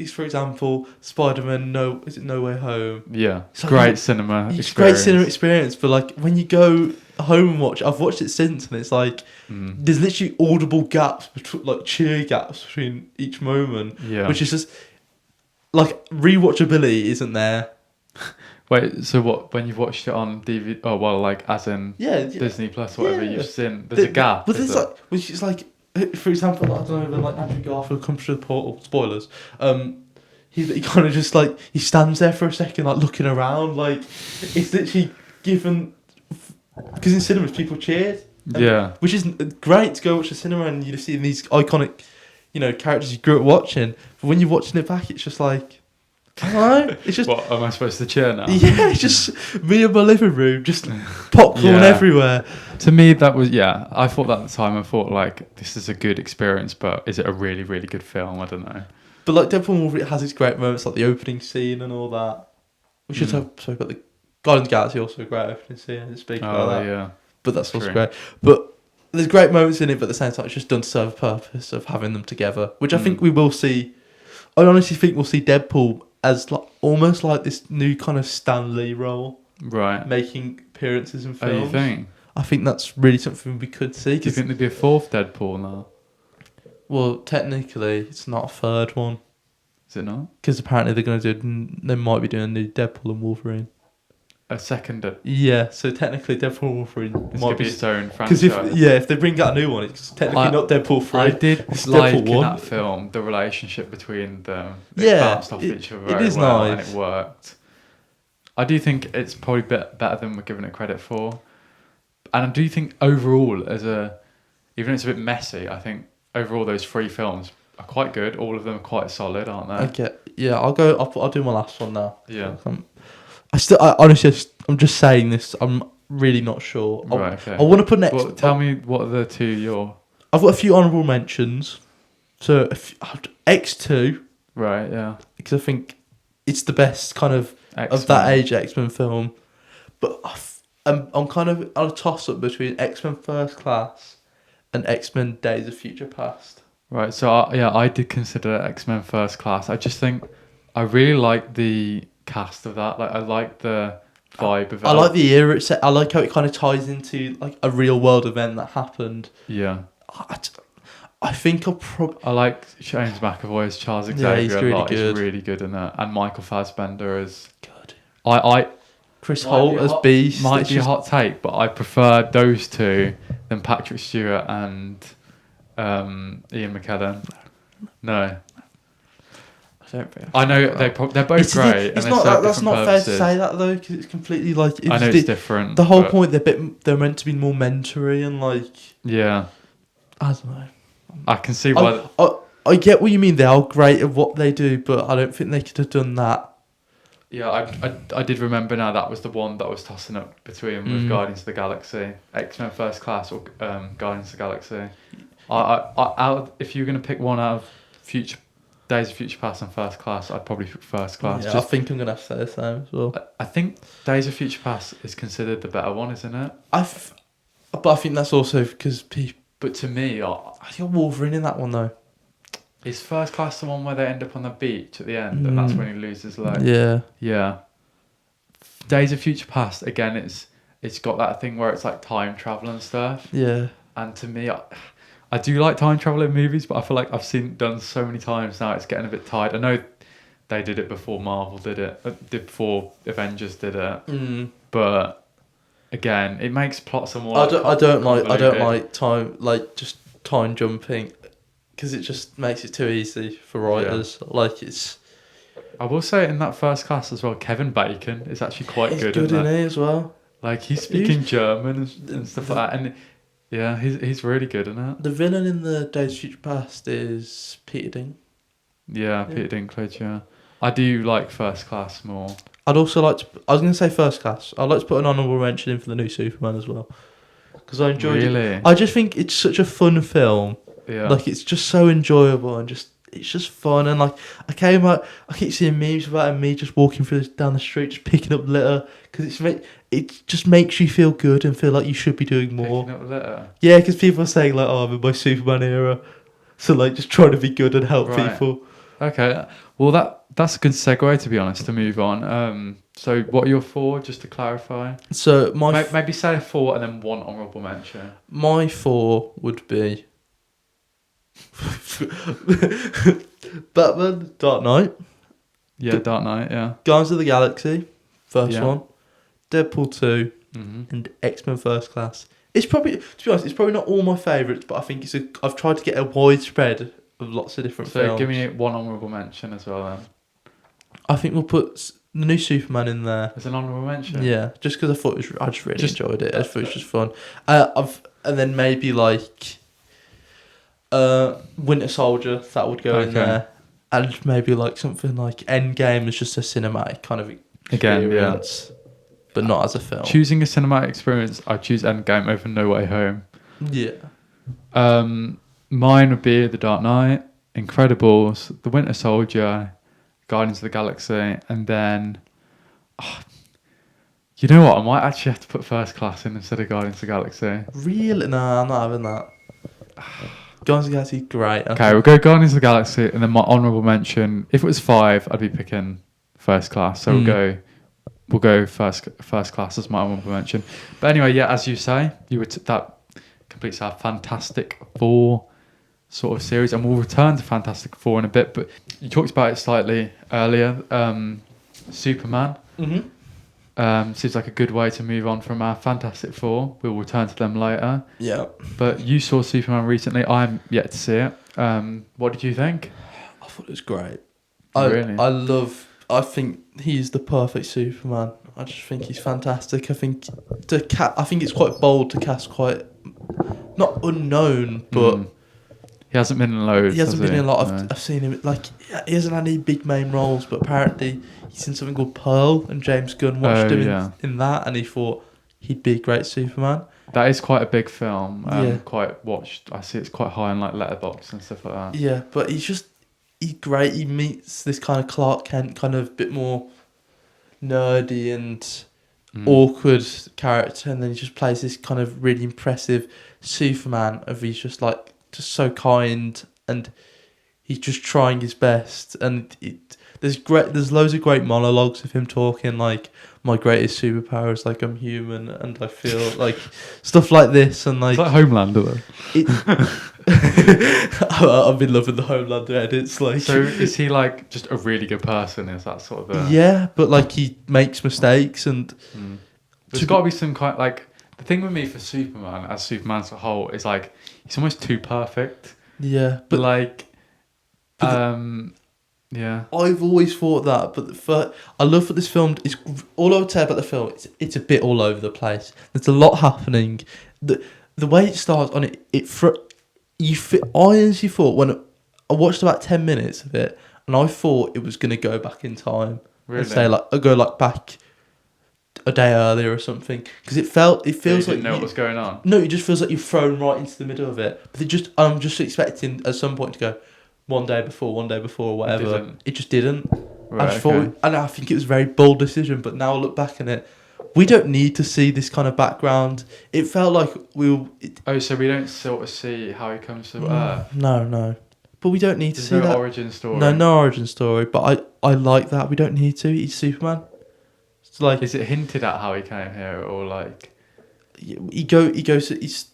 for example, Spider-Man. No Way Home. Yeah, it's great cinema. It's great cinema experience. But like when you go home and watch, I've watched it since, and it's like there's literally audible gaps between, like cheer gaps between each moment. Yeah, which is just like rewatchability isn't there. Wait, so what? When you've watched it on DVD? Oh well, like as in Disney Plus, whatever you've seen. There's a gap. But there's which is like, for example, I don't know when like Andrew Garfield comes through the portal. Spoilers. He kind of just like he stands there for a second, like looking around. Like it's literally given because in cinemas people cheered. Which is great to go watch the cinema and you see these iconic, characters you grew up watching. But when you're watching it back, it's just like. I don't know. It's just. What am I supposed to cheer now? Yeah, it's just me in my living room, just popcorn everywhere. To me, that was I thought that at the time. I thought like this is a good experience, but is it a really, really good film? I don't know. But like Deadpool and Wolverine has its great moments, like the opening scene and all that. We should talk about the Guardians of the Galaxy, also a great opening scene. And speak about that. Yeah. But that's also great. But there's great moments in it, but at the same time, it's just done to serve a purpose of having them together, which I think we will see. I honestly think we'll see Deadpool as like almost like this new kind of Stan Lee role, right? Making appearances in films. Oh, you think? I think that's really something we could see. Do you think there'd be a fourth Deadpool now? Well, technically, it's not a third one. Is it not? Because apparently they might be doing a new Deadpool and Wolverine. A second? Yeah, so technically Deadpool and Wolverine might be its own franchise. Because if they bring out a new one, it's technically not Deadpool 3. I did like in that film the relationship between them. They bounced off each other very well, nice. And it worked. I do think it's probably better than we're giving it credit for. And I do think overall, even though it's a bit messy, I think overall those 3 films are quite good. All of them are quite solid, aren't they? Okay, yeah, I'll do my last one now. Yeah. I'm just saying this. I'm really not sure. Right, okay. I want to put next. Well, tell me what are the two you're... I've got a few honourable mentions. So X2. Right, yeah. Because I think it's the best kind of that age X-Men film. But I'm kind of on a toss-up between X-Men First Class and X-Men Days of Future Past. Right, so I did consider X-Men First Class. I just think I really like the cast of that. Like, I like the vibe of it. I like the era it's set. I like how it kind of ties into like a real world event that happened. Yeah. I think I like James McAvoy as Charles Xavier. Yeah, he's really good. He's really good in that. And Michael Fassbender is good. Chris Holt as Beast. Might be a hot take, but I prefer those two than Patrick Stewart and Ian McKellen. No. I know they're both great. It's not that's not fair to say that though, because it's completely like. I know it's different. The whole point they're meant to be more mentory and like. Yeah. I don't know. I can see why. I get what you mean. They are great at what they do, but I don't think they could have done that. Yeah, I did remember now that was the one that I was tossing up between with Guardians of the Galaxy, X-Men First Class, or Guardians of the Galaxy. If you're going to pick one out of Days of Future Past and First Class, I'd probably pick First Class. Yeah, I think I'm going to have to say the same as well. I think Days of Future Past is considered the better one, isn't it? But I think that's also because people... But to me... I think Wolverine in that one, though. Is First Class the one where they end up on the beach at the end and that's when he loses his leg? Yeah. Yeah. Days of Future Past, again, it's got that thing where it's like time travel and stuff. Yeah. And to me, I do like time travel in movies, but I feel like I've seen it done so many times now, it's getting a bit tired. I know they did it before Marvel did it, before Avengers did it. But again, it makes plots more. I don't like time, like just time jumping, because it just makes it too easy for writers. Yeah. Like it's. I will say in that First Class as well, Kevin Bacon is actually quite good. He's good in it as well. Like he's speaking German and stuff like that, and yeah, he's really good in it. The villain in the Days of Future Past is Peter Ding. Yeah, Peter Dinklage. Yeah, I do like First Class more. I'd also like to. I was going to say First Class. I'd like to put an honourable mention in for the new Superman as well, because I enjoyed it. I just think it's such a fun film. Yeah. Like it's just so enjoyable and it's just fun, and like I keep seeing memes about me just walking down the street just picking up litter, because it just makes you feel good and feel like you should be doing more. Picking up litter? Yeah, because people are saying like, oh, I'm in my Superman era, so like just trying to be good and help people. Okay, well that's a good segue, to be honest, to move on. So what are your four, just to clarify? So maybe say a four and then one honourable mention. My four would be Batman, Dark Knight. Yeah, Dark Knight, yeah. Guardians of the Galaxy, first one. Deadpool 2, and X-Men First Class. It's probably, to be honest, it's probably not all my favourites, but I think I've tried to get a wide spread of lots of different films. So give me one honourable mention as well then. I think we'll put the new Superman in there. As an honourable mention? Yeah, just because I just really enjoyed it. I thought it was just fun. And then maybe like Winter Soldier, that would go in there. And maybe like something like Endgame is just a cinematic kind of experience. But not as a film. Choosing a cinematic experience, I'd choose Endgame over No Way Home. Yeah. Mine would be The Dark Knight, Incredibles, The Winter Soldier, Guardians of the Galaxy, and then... you know what? I might actually have to put First Class in instead of Guardians of the Galaxy. Really? No, I'm not having that. Guardians of the Galaxy, great. Okay, we'll go Guardians of the Galaxy, and then my honourable mention, if it was 5, I'd be picking First Class. So we'll go first Class as my honourable mention. But anyway, yeah, as you say, that completes our Fantastic Four sort of series, and we'll return to Fantastic Four in a bit. But you talked about it slightly earlier. Superman. Seems like a good way to move on from our Fantastic Four. We'll return to them later. Yeah. But you saw Superman recently. I'm yet to see it. What did you think? I thought it was great. Really? I think he's the perfect Superman. I just think he's fantastic. I think it's quite bold to cast quite not unknown, but He hasn't been in loads. He hasn't been in a lot. I've seen him like he hasn't had any big main roles, but apparently he's in something called Pearl, and James Gunn watched him in that, and he thought he'd be a great Superman. That is quite a big film. Quite watched. I see it's quite high on like Letterboxd and stuff like that. Yeah, but he's great. He meets this kind of Clark Kent, kind of bit more nerdy and awkward character, and then he just plays this kind of really impressive Superman. He's just so kind, and he's just trying his best. And there's loads of great monologues of him talking like, my greatest superpower is like I'm human, and I feel like stuff like this, and like it's like Homelander though. I've been loving the Homelander edits. Like, so is he like just a really good person? Is that sort of yeah, but like he makes mistakes, and there's got to be some kind like the thing with me for Superman as Superman as a whole is like he's almost too perfect. Yeah, but like, yeah. I've always thought that, but I love that this film is. All I would say about the film, it's a bit all over the place. There's a lot happening. The way it starts on it, I honestly thought when I watched about 10 minutes of it, and I thought it was gonna go back in time. Really? And say go back a day earlier or something, because it feels you like didn't know what was going on. No, it just feels like you're thrown right into the middle of it. But I'm just expecting at some point to go. One day before, or whatever. It just didn't. Right, I just thought, and I think it was a very bold decision. But now I look back on it, we don't need to see this kind of background. It felt like so we don't sort of see how he comes to Earth. No. But we don't need to see that. No origin story. No origin story. But I like that. We don't need to. He's Superman. It's like, is it hinted at how he came here, or like he goes to, he's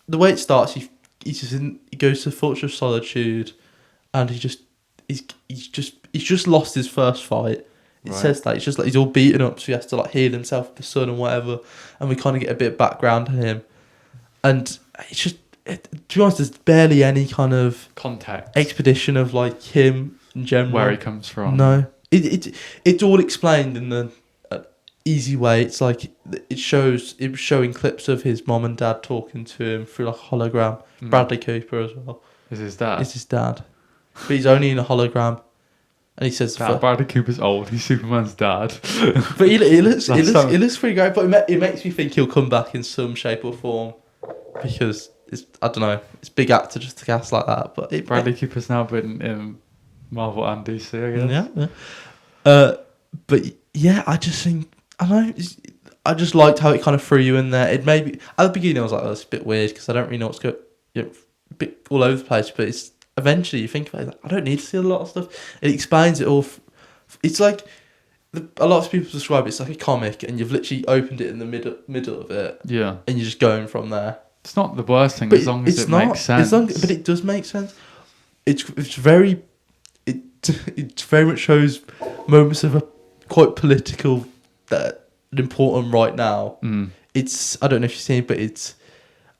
the way it starts. He goes to the Fortress of Solitude, and he's just lost his first fight. It says that it's just like he's all beaten up, so he has to like heal himself with the sun and whatever. And we kind of get a bit of background on him, and it's just to be honest, there's barely any kind of context expedition of like him in general, where he comes from. No, it's all explained in the easy way. It's like it was showing clips of his mom and dad talking to him through like a hologram. Bradley Cooper as well. Is his dad? But he's only in a hologram, and he says Bradley Cooper's old. He's Superman's dad. But he looks pretty great. But it makes me think he'll come back in some shape or form, because I don't know. It's big actor just to cast like that. But Bradley Cooper's now been in Marvel and DC, I guess. Yeah. But yeah, I just think. I don't know. I just liked how it kind of threw you in there. It maybe at the beginning I was like, "Oh, it's a bit weird," because I don't really know what's going. A bit all over the place. But it's eventually you think about it, like, I don't need to see a lot of stuff. It explains it all. It's like a lot of people describe it's like a comic, and you've literally opened it in the middle of it. Yeah. And you're just going from there. It's not the worst thing, as long as it makes sense. But it does make sense. It very much shows moments of a quite political. That important right now. It's I don't know if you've seen it, but it's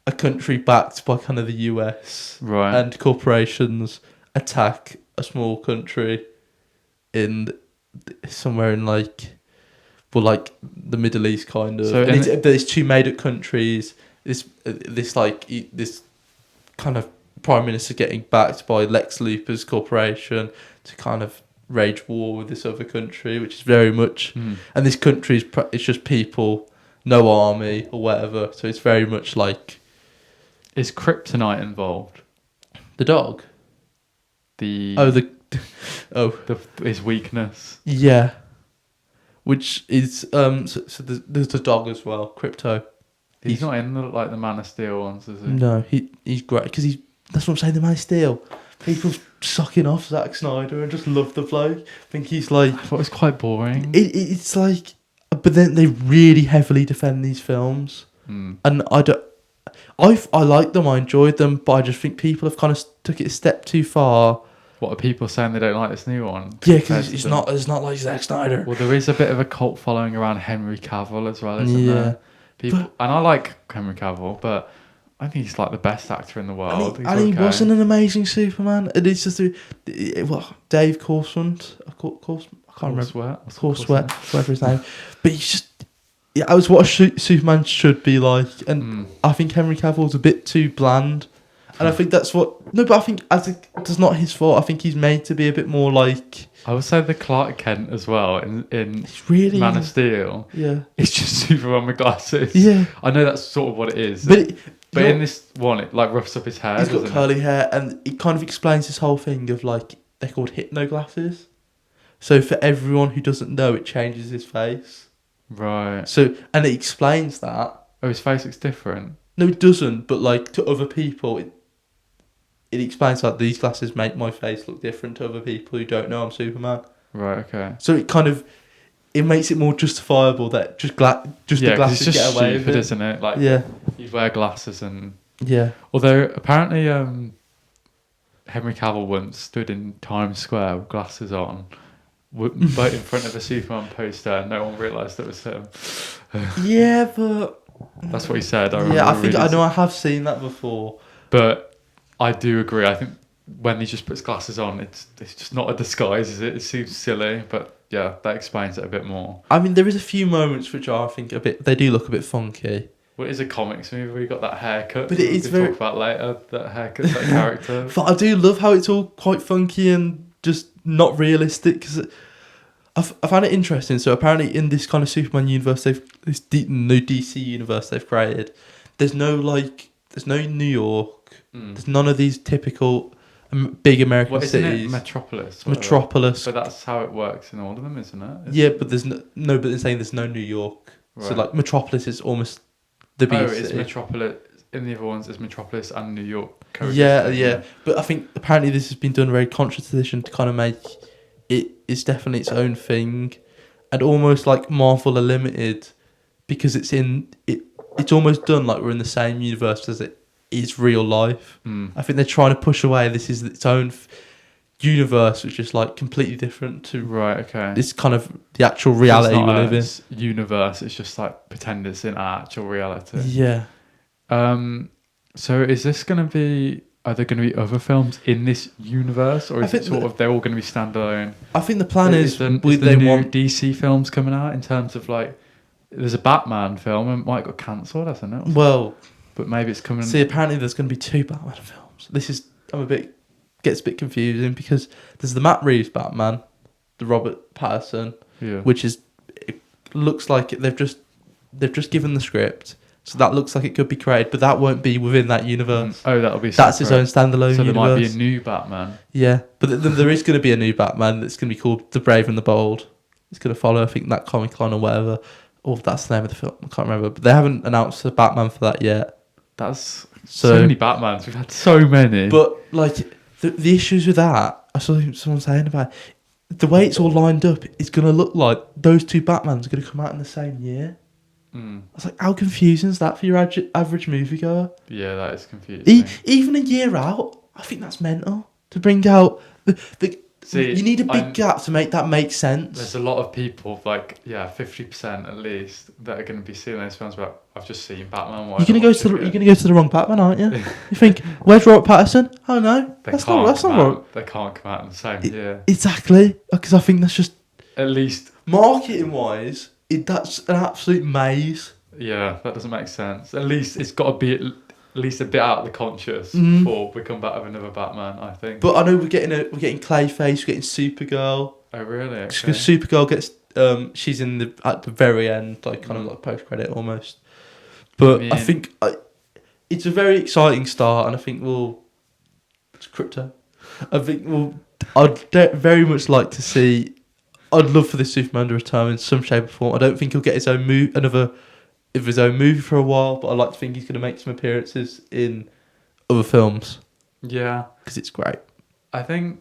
a country backed by kind of the US, right? And corporations attack a small country in somewhere in like the Middle East kind of. So there's two made up countries. This kind of prime minister getting backed by Lex Luthor's corporation to kind of rage war with this other country, which is very much, and this country it's just people, no army or whatever. So it's very much like. Is kryptonite involved? The dog. His weakness. Yeah. Which is so there's the dog as well, Crypto. He's not in the Man of Steel ones, is he? No, he's great because that's what I'm saying. The Man of Steel. People sucking off Zack Snyder and just love the bloke. I think he's like. I thought it was quite boring. It's like, but then they really heavily defend these films, and I like them. I enjoyed them, but I just think people have kind of took it a step too far. What are people saying they don't like this new one? Yeah, because it's not like Zack Snyder. Well, there is a bit of a cult following around Henry Cavill as well, isn't there? And I like Henry Cavill, but. I think he's like the best actor in the world. And he wasn't an amazing Superman. And it's just Dave Coulson. I can't remember. Sweat, whatever his name. But he's just. Yeah, it was what a Superman should be like. And I think Henry Cavill's a bit too bland. And I think that's what... No, but I think it's not his fault. I think he's made to be a bit more like... I would say the Clark Kent as well in really, Man of Steel. Yeah. It's just Superman with glasses. Yeah. I know that's sort of what it is. But in this one, it like roughs up his hair. He's got curly hair, and it kind of explains this whole thing of like, they're called hypno glasses. So for everyone who doesn't know, it changes his face. Right. So, and it explains that. Oh, his face looks different. No, it doesn't. But like to other people, it explains like these glasses make my face look different to other people who don't know I'm Superman. Right. Okay. So it makes it more justifiable that the glasses it's just get away stupid, with it, isn't it? Like, you wear glasses and Although apparently, Henry Cavill once stood in Times Square with glasses on, but in front of a Superman poster, and no one realised it was him. Yeah, but that's what he said. I have seen that before. But I do agree. I think when he just puts glasses on, it's just not a disguise, is it? It seems silly, but yeah, that explains it a bit more. I mean, there is a few moments which I think they do look a bit funky. Well, it is a comics movie where you got that haircut. But it is very... talk about later, that haircut, that character. But I do love how it's all quite funky and just not realistic, because I found it interesting. So apparently in this kind of Superman universe, this new DC universe they've created, there's no New York, there's none of these typical big American cities. Isn't it Metropolis? Metropolis. But that's how it works in all of them, isn't it? Yeah, but there's but they're saying there's no New York. Right. So like Metropolis is almost the big city. It's Metropolis. In the other ones, it's Metropolis and New York. Yeah. But I think apparently this has been done a very conscious decision to kind of make it's definitely its own thing, and almost like Marvel are limited because it's almost done like we're in the same universe as it is real life. I think they're trying to push away this is its own universe, which is like completely different to this kind of the actual reality we live in. Universe, it's just like pretend it's in our actual reality. Yeah. So is this going to be? Are there going to be other films in this universe, or is it sort of they're all going to be standalone? I think the plan is the new DC films coming out in terms of like there's a Batman film and it might got cancelled, hasn't it? Well, but maybe it's coming. See, apparently there's going to be 2 Batman films. Gets a bit confusing because there's the Matt Reeves Batman, the Robert Pattinson, which it looks like they've just given the script. So that looks like it could be created, but that won't be within that universe. That'll be that's his own standalone universe. So there might be a new Batman. Yeah, but there is going to be a new Batman that's going to be called The Brave and the Bold. It's going to follow, I think, that Comic-Con or whatever. Or that's the name of the film. I can't remember. But they haven't announced a Batman for that yet. That's so many Batmans. We've had so many. But like the issues with that, I saw someone saying about it, the way it's all lined up, it's going to look like those 2 Batmans are going to come out in the same year. I was like, how confusing is that for your average moviegoer? Yeah, that is confusing. Even a year out, I think that's mental. To bring out you need a big gap to make that make sense. There's a lot of people, 50% at least, that are going to be seeing those films. But I've just seen Batman. You're going to go to the wrong Batman, aren't you? You think, where's Robert Pattinson? Oh no, that's not right. They can't come out in the same year. Exactly, because I think that's just at least marketing wise. That's an absolute maze. Yeah, that doesn't make sense. At least it's got to be at least a bit out of the conscious before we come back with another Batman, I think. But I know we're getting Clayface, we're getting Supergirl. Oh really? Because Supergirl gets she's at the very end, like kind of like post credit almost. But I think it's a very exciting start, and I think it's crypto. I'd very much like to see. I'd love for this Superman to return in some shape or form. I don't think he'll get his own movie for a while, but I like to think he's going to make some appearances in other films. Yeah, because it's great. I think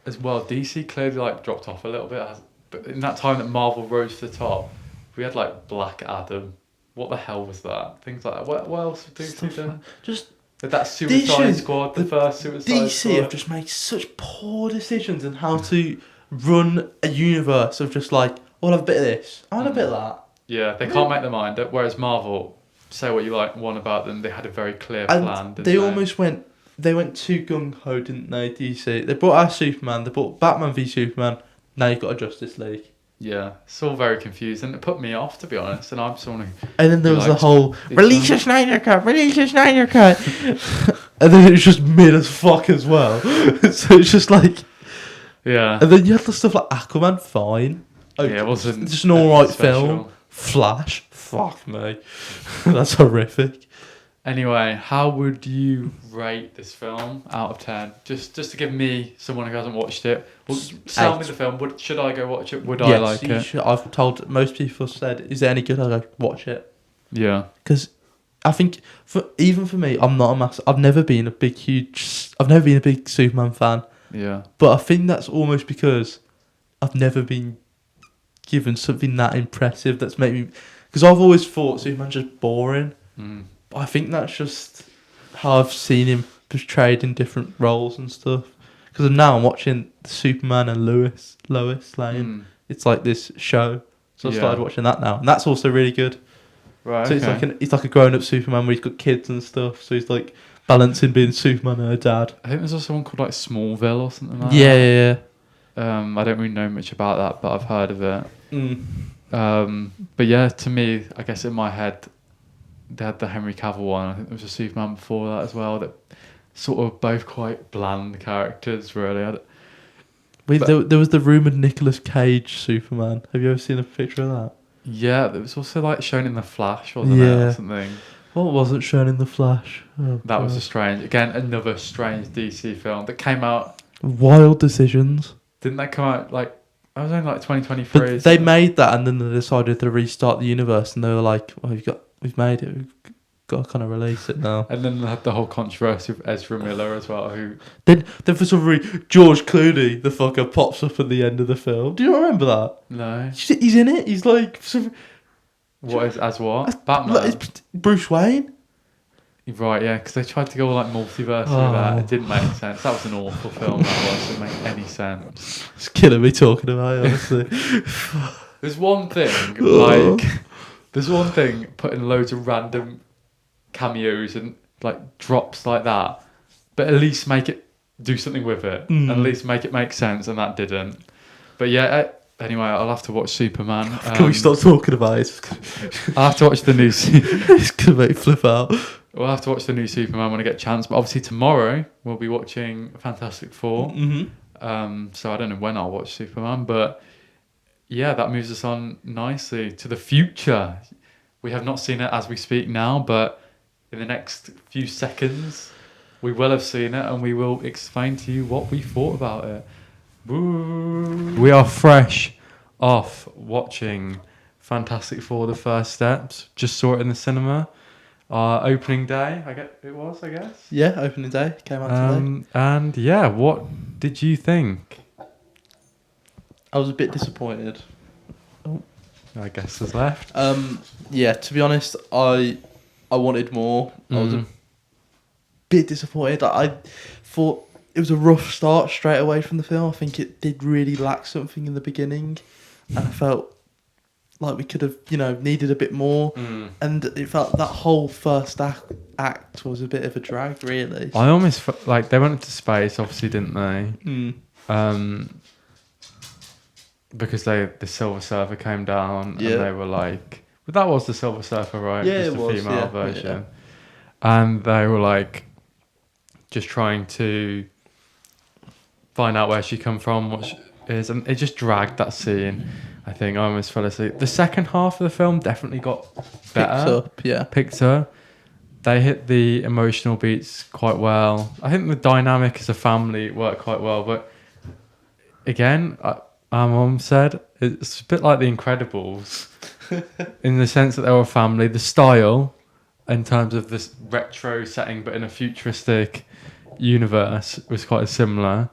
as well, DC clearly dropped off a little bit, but in that time that Marvel rose to the top, we had Black Adam. What the hell was that? Things like that. What else did DC do? Just that Suicide Squad, the first Suicide Squad. DC have just made such poor decisions on how to run a universe of just I'll have a bit of this, I'll have a bit of that. Yeah, they can't make their mind up. Whereas Marvel, say what you want about them, they had a very clear plan. They almost went too gung ho, didn't they? DC. They brought our Superman. They brought Batman v Superman. Now you've got a Justice League. Yeah, it's all very confusing. It put me off, to be honest. And I'm someone who. And then there was the whole release your Snyder Cut. And then it was just mid as fuck as well. So it's just like... Yeah. And then you had the stuff like Aquaman, fine. Yeah, it wasn't... Just an alright film. Flash, fuck me. That's horrific. Anyway, how would you rate this film out of 10? Just to give me, someone who hasn't watched it, sell me the film. Should I go watch it? Would I like it? Should. I've told most people said, is it any good? I go, watch it. Yeah. Because I think, even for me, I'm not a massive... I've never been a big Superman fan. Yeah. But I think that's almost because I've never been given something that impressive that's made me... Because I've always thought Superman's just boring. But I think that's just how I've seen him portrayed in different roles and stuff. Because now I'm watching Superman and Lois Lane. It's like this show. So I started watching that now. And that's also really good. Right, so it's like a grown-up Superman where he's got kids and stuff. So he's like balancing being Superman and a dad. I think there's also one called like Smallville or something like that. Yeah. I don't really know much about that, but I've heard of it. But yeah, to me, I guess in my head, they had the Henry Cavill one. I think there was a Superman before that as well. That sort of both quite bland characters, really. There was the rumoured Nicolas Cage Superman. Have you ever seen a picture of that? Yeah, it was also like shown in The Flash, wasn't it, or something? What wasn't shown in The Flash? That was another strange DC film that came out. Wild Decisions. Didn't that come out like... I was only like 2023. But they made that and then they decided to restart the universe and they were like, well, we've made it. We've got to kind of release it now. And then they had the whole controversy with Ezra Miller as well. Then for some reason, George Clooney, the fucker, pops up at the end of the film. Do you not remember that? No. He's in it. He's like... As what? Batman? It's Bruce Wayne. Right, yeah, because they tried to go like multiverse with that. It didn't make sense. That was an awful film. It didn't make any sense. It's killing me talking about it, honestly. There's one thing, putting loads of random cameos and like drops like that, but at least make it do something with it. At least make it make sense, and that didn't. But yeah, anyway, I'll have to watch Superman. Can we stop talking about it? I'll have to watch the new... It's going to make me flip out. We'll have to watch the new Superman when I get a chance. But obviously tomorrow we'll be watching Fantastic Four. So I don't know when I'll watch Superman. But yeah, that moves us on nicely to the future. We have not seen it as we speak now, but in the next few seconds we will have seen it and we will explain to you what we thought about it. Woo. We are fresh off watching Fantastic Four: The First Steps. Just saw it in the cinema. Opening day, I guess. Yeah, opening day came out today. And yeah, what did you think? I was a bit disappointed. Oh, I guess there's left. Yeah, to be honest, I wanted more. I was a bit disappointed. I thought it was a rough start straight away from the film. I think it did really lack something in the beginning, and I felt like we could have, needed a bit more. And it felt that whole first act was a bit of a drag, really. I almost felt like they went into space, obviously, didn't they? Because the Silver Surfer came down and they were like... But that was the Silver Surfer, right? Yeah, just it a was, female yeah, version. Yeah. And they were like just trying to find out where she come from, what she is, and it just dragged that scene. I think I almost fell asleep. The second half of the film definitely got better. Picked up. They hit the emotional beats quite well. I think the dynamic as a family worked quite well. But again, our mum said it's a bit like The Incredibles in the sense that they were a family. The style, in terms of this retro setting, but in a futuristic universe, was quite similar.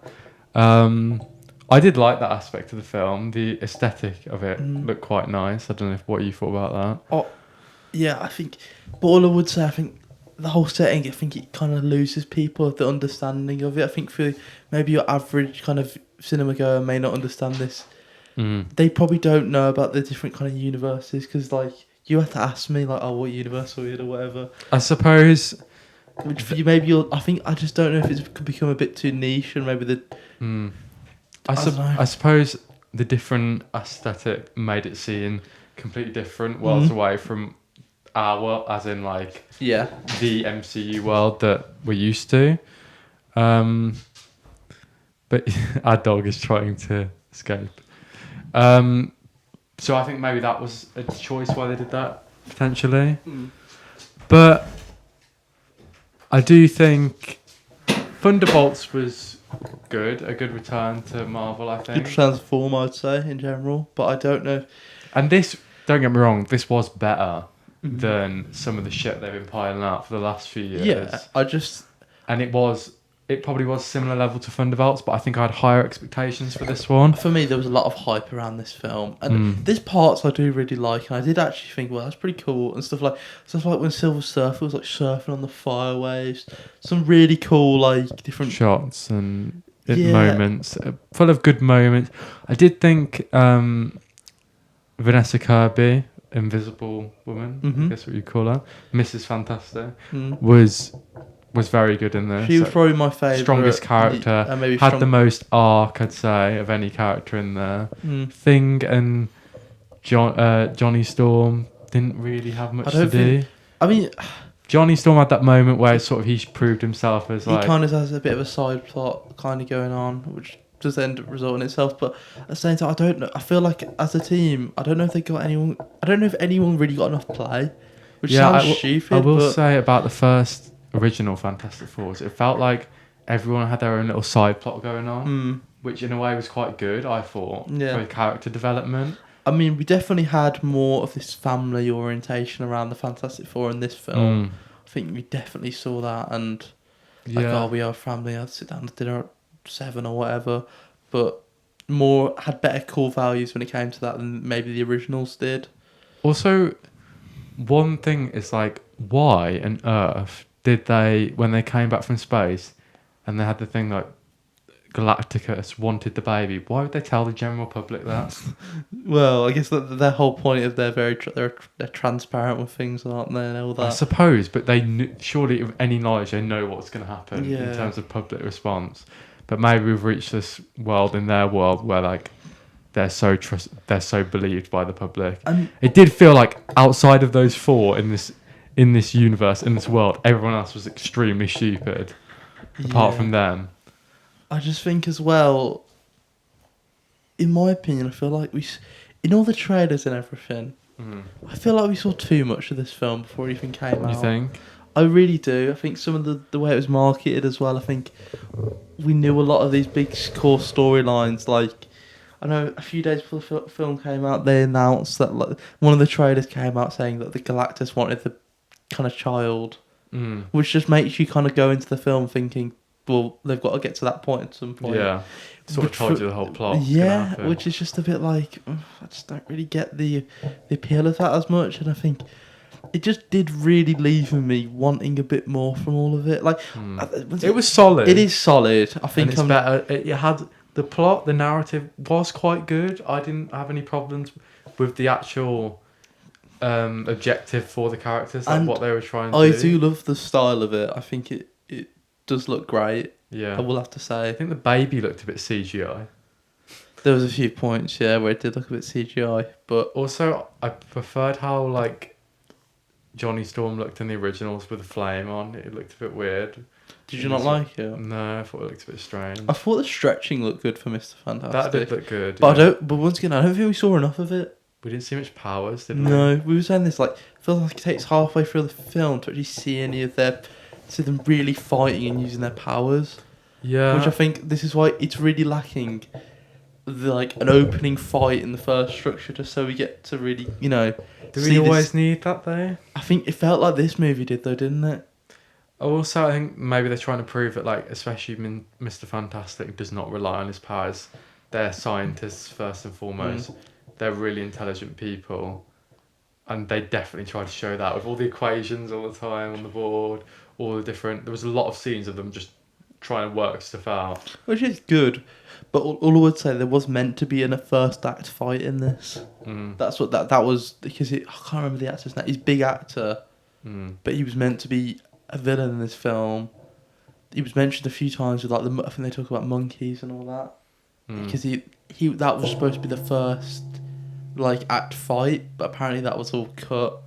I did like that aspect of the film. The aesthetic of it looked quite nice. I don't know what you thought about that. Oh, yeah, I think... But all I would say, I think the whole setting, I think it kind of loses people the understanding of it. I think for maybe your average kind of cinema goer may not understand this. They probably don't know about the different kind of universes because, like, you have to ask me, like, what universe are we in or whatever. I suppose... Which for you, maybe I think I just don't know if it's could become a bit too niche and maybe the... I suppose the different aesthetic made it seem completely different, worlds away from our world, as in like the MCU world that we're used to. But our dog is trying to escape. So I think maybe that was a choice why they did that, potentially. But I do think Thunderbolts was good, a good return to Marvel, I think. Good transform, I'd say, in general. But I don't know. And this, don't get me wrong, this was better than some of the shit they've been piling out for the last few years. Yeah, And it probably was similar level to Thunderbolts, but I think I had higher expectations for this one. For me, there was a lot of hype around this film, and there's parts I do really like, and I did actually think, well, that's pretty cool, and stuff like when Silver Surfer was like surfing on the fire waves, some really cool like different shots and moments, full of good moments. I did think Vanessa Kirby, Invisible Woman, I guess what you call her, Mrs. Fantastic, was very good in this. She was probably my favourite. Strongest character. Had the most arc, I'd say, of any character in there. Thing and Johnny Storm didn't really have much to do. Johnny Storm had that moment where he proved himself as like... He kind of has a bit of a side plot kind of going on, which does end up resulting in itself. But at the same time, I don't know. I feel like as a team, I don't know if they got anyone... I don't know if anyone really got enough play, which sounds stupid. I will say about the first... original Fantastic Fours, it felt like everyone had their own little side plot going on, which in a way was quite good, I thought, for character development. I mean, we definitely had more of this family orientation around the Fantastic Four in this film. I think we definitely saw that, and we are a family, I'd sit down to dinner at 7 or whatever, but had better core values when it came to that than maybe the originals did. Also, one thing is like, why on earth did they, when they came back from space and they had the thing like Galacticus wanted the baby, why would they tell the general public that? Well, I guess that their whole point is they're transparent with things, aren't they, and all that. I suppose, but they surely with any knowledge they know what's going to happen in terms of public response. But maybe we've reached this world in their world where like they're so believed by the public. And it did feel like outside of those four in this universe, in this world, everyone else was extremely stupid, apart from them. I just think as well, in my opinion, I feel like in all the trailers and everything, I feel like we saw too much of this film before it even came out. You think? I really do. I think some of the way it was marketed as well, I think we knew a lot of these big core storylines, like... I know a few days before the film came out, they announced that like, one of the trailers came out saying that the Galactus wanted the kind of child, which just makes you kind of go into the film thinking, well, they've got to get to that point at some point. Yeah, sort of told you the whole plot. Yeah, which is just a bit like, I just don't really get the appeal of that as much, and I think it just did really leave me wanting a bit more from all of it. Like, it was solid. It is solid. I think it's better. It had the plot, the narrative was quite good. I didn't have any problems with the actual objective for the characters, like what they were trying to do. I do love the style of it. I think it does look great. Yeah, I will have to say. I think the baby looked a bit CGI. There was a few points, where it did look a bit CGI, but also I preferred how like Johnny Storm looked in the originals with the flame on. It looked a bit weird. Did you not like it? No, I thought it looked a bit strange. I thought the stretching looked good for Mr. Fantastic. That did look good. But but once again, I don't think we saw enough of it. We didn't see much powers, did we? No, we were saying this like feels like it takes halfway through the film to actually see them really fighting and using their powers. Yeah. Which I think this is why it's really lacking an opening fight in the first structure, just so we get to really, Do we always need that though? I think it felt like this movie did though, didn't it? Also, I think maybe they're trying to prove that, like, especially Mr. Fantastic does not rely on his powers. They're scientists first and foremost. They're really intelligent people, and they definitely try to show that with all the equations all the time on the board, all the different... There was a lot of scenes of them just trying to work stuff out. Which is good, but all I would say, there was meant to be a first act fight in this. That's what that was, because I can't remember the actor's name. He's a big actor, but he was meant to be a villain in this film. He was mentioned a few times with I think they talk about monkeys and all that, because he that was supposed to be the first act fight, but apparently that was all cut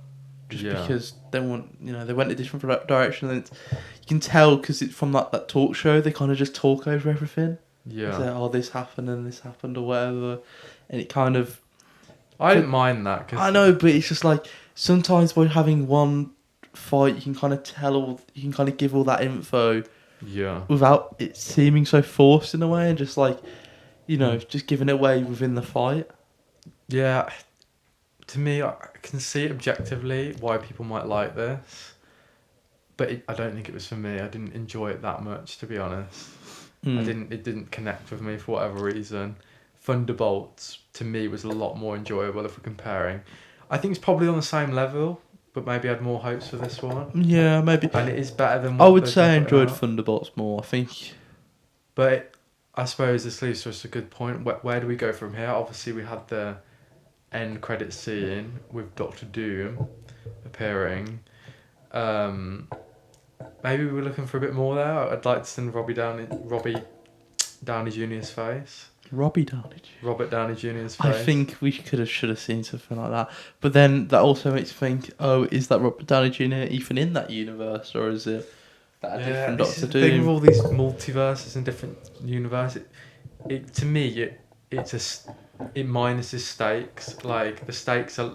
just because they went a different direction, and you can tell because it's from that talk show. They kind of just talk over everything. Yeah. Say, oh, this happened and this happened or whatever, and it kind of. I didn't mind that. Cause I know, but it's just like sometimes by having one fight, you can kind of you can kind of give all that info. Yeah. Without it seeming so forced in a way, and just like, just giving it away within the fight. Yeah. To me, I can see objectively why people might like this, but I don't think it was for me. I didn't enjoy it that much, to be honest. It didn't connect with me for whatever reason. Thunderbolts to me was a lot more enjoyable if we're comparing. I think it's probably on the same level, but maybe I had more hopes for this one. Yeah, maybe. And it is better than. I would say I enjoyed Thunderbolts more. I think. But I suppose this leaves us a good point. Where do we go from here? Obviously, we had the end credit scene with Doctor Doom appearing. Maybe we were looking for a bit more there. I'd like to see Robbie Downey Jr.'s face. Robert Downey Jr.'s face. I think we should have seen something like that. But then that also makes you think, oh, is that Robert Downey Jr. even in that universe, or is it that a different Doctor Doom? The thing with all these multiverses and different universes, to me it minuses stakes. Like the stakes are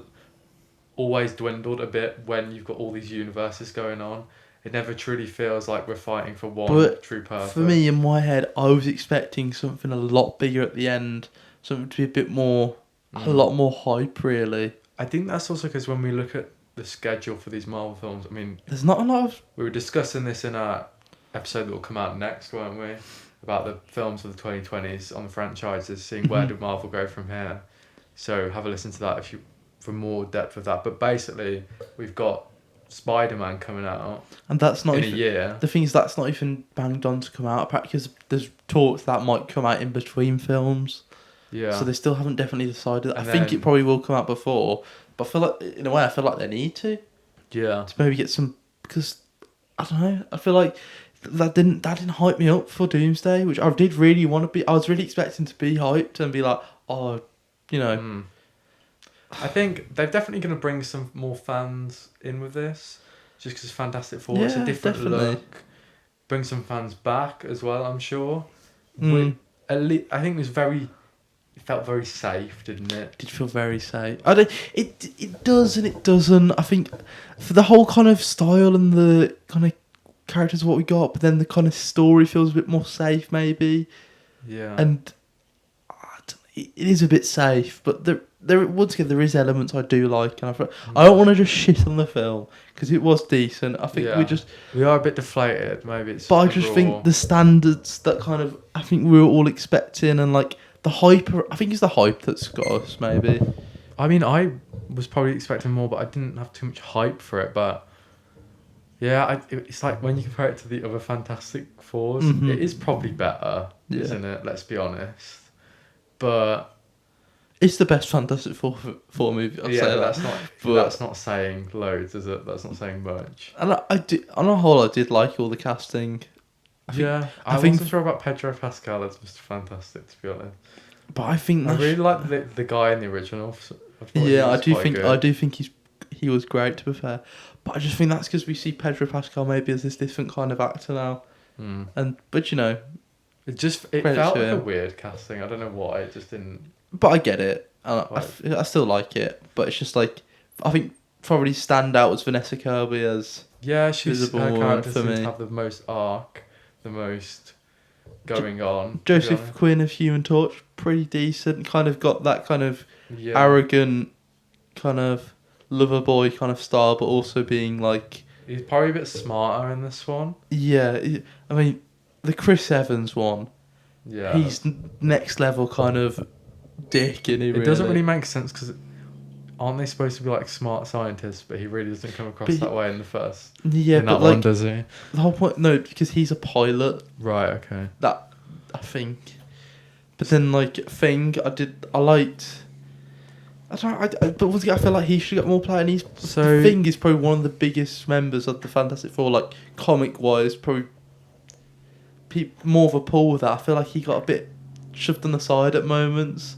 always dwindled a bit when you've got all these universes going on. It never truly feels like we're fighting for one true purpose. For me, in my head, I was expecting something a lot bigger at the end. Something to be a bit more, a lot more hype, really. I think that's also because when we look at the schedule for these Marvel films, I mean... There's not a lot of... We were discussing this in our episode that will come out next, weren't we? About the films of the 2020s on the franchises, seeing where did Marvel go from here. So have a listen to that for more depth of that. But basically, we've got Spider-Man coming out, and that's not in a year. The thing is, that's not even banged on to come out because there's talks that might come out in between films. Yeah. So they still haven't definitely decided. I think it probably will come out before, but I feel like in a way they need to. Yeah. To maybe get some, because I don't know. I feel like that didn't hype me up for Doomsday, which I did really want to be. I was really expecting to be hyped and be like, oh, I think they're definitely going to bring some more fans in with this, just because Fantastic Four is a different look. Bring some fans back as well, I'm sure. At least, I think it felt very safe, didn't it? It did feel very safe. It does and it doesn't. I think for the whole kind of style and the kind of characters of what we got, but then the kind of story feels a bit more safe, maybe. Yeah. And it is a bit safe, but there once again there is elements I do like, and I don't want to just shit on the film because it was decent. I think we are a bit deflated, maybe. But I just think the standards that kind of I think we were all expecting, and like the hype. I think it's the hype that's got us, maybe. I mean, I was probably expecting more, but I didn't have too much hype for it. But yeah, it's like when you compare it to the other Fantastic Fours, it is probably better, isn't it? Let's be honest. But it's the best Fantastic Four movie. I'll say that's not. But that's not saying loads, is it? That's not saying much. And I did, on a whole, I did like all the casting. I wasn't sure about Pedro Pascal as Mr. Fantastic, to be honest. But I think I really like the guy in the original. I do think he was great, to be fair. But I just think that's because we see Pedro Pascal maybe as this different kind of actor now. But it felt like a weird casting. I don't know why. It just didn't. But I get it. I still like it. But it's just like I think probably stand out was Vanessa Kirby as her character for me. To have the most arc, the most going on. Joseph Quinn of Human Torch, pretty decent. Kind of got that kind of arrogant, kind of lover boy kind of style, but also being like he's probably a bit smarter in this one. Yeah, I mean. The Chris Evans one, he's next level kind of dick, and it doesn't really make sense because aren't they supposed to be like smart scientists? But he really doesn't come across that way in the first. Yeah, in that one, does he? The whole point, no, because he's a pilot. Right. Okay. That I think, but then like Thing, I liked. But once again, I feel like he should get more play, and Thing is probably one of the biggest members of the Fantastic Four, like comic wise, probably. More of a pull with that. I feel like he got a bit shoved on the side at moments,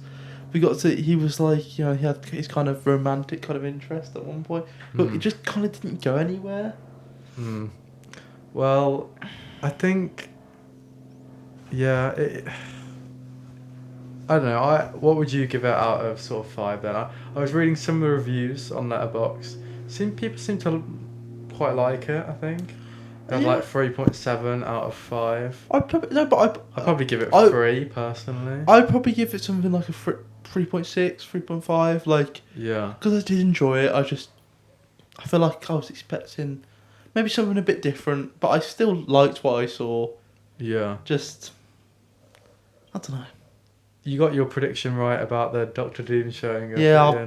we got to. He was like, you know, he had his kind of romantic kind of interest at one point, but it just kind of didn't go anywhere. Well, I think, yeah. I don't know. What would you give it out of sort of 5 then? I was reading some of the reviews on Letterboxd. People seem to quite like it. I think. I'd like 3.7 out of 5. I'd probably give it 3 personally. I'd probably give it something like a 3.6, 3.5. Like, yeah, because I did enjoy it. I feel like I was expecting maybe something a bit different, but I still liked what I saw. Yeah. Just, I don't know. You got your prediction right about the Doctor Doom showing up. Yeah,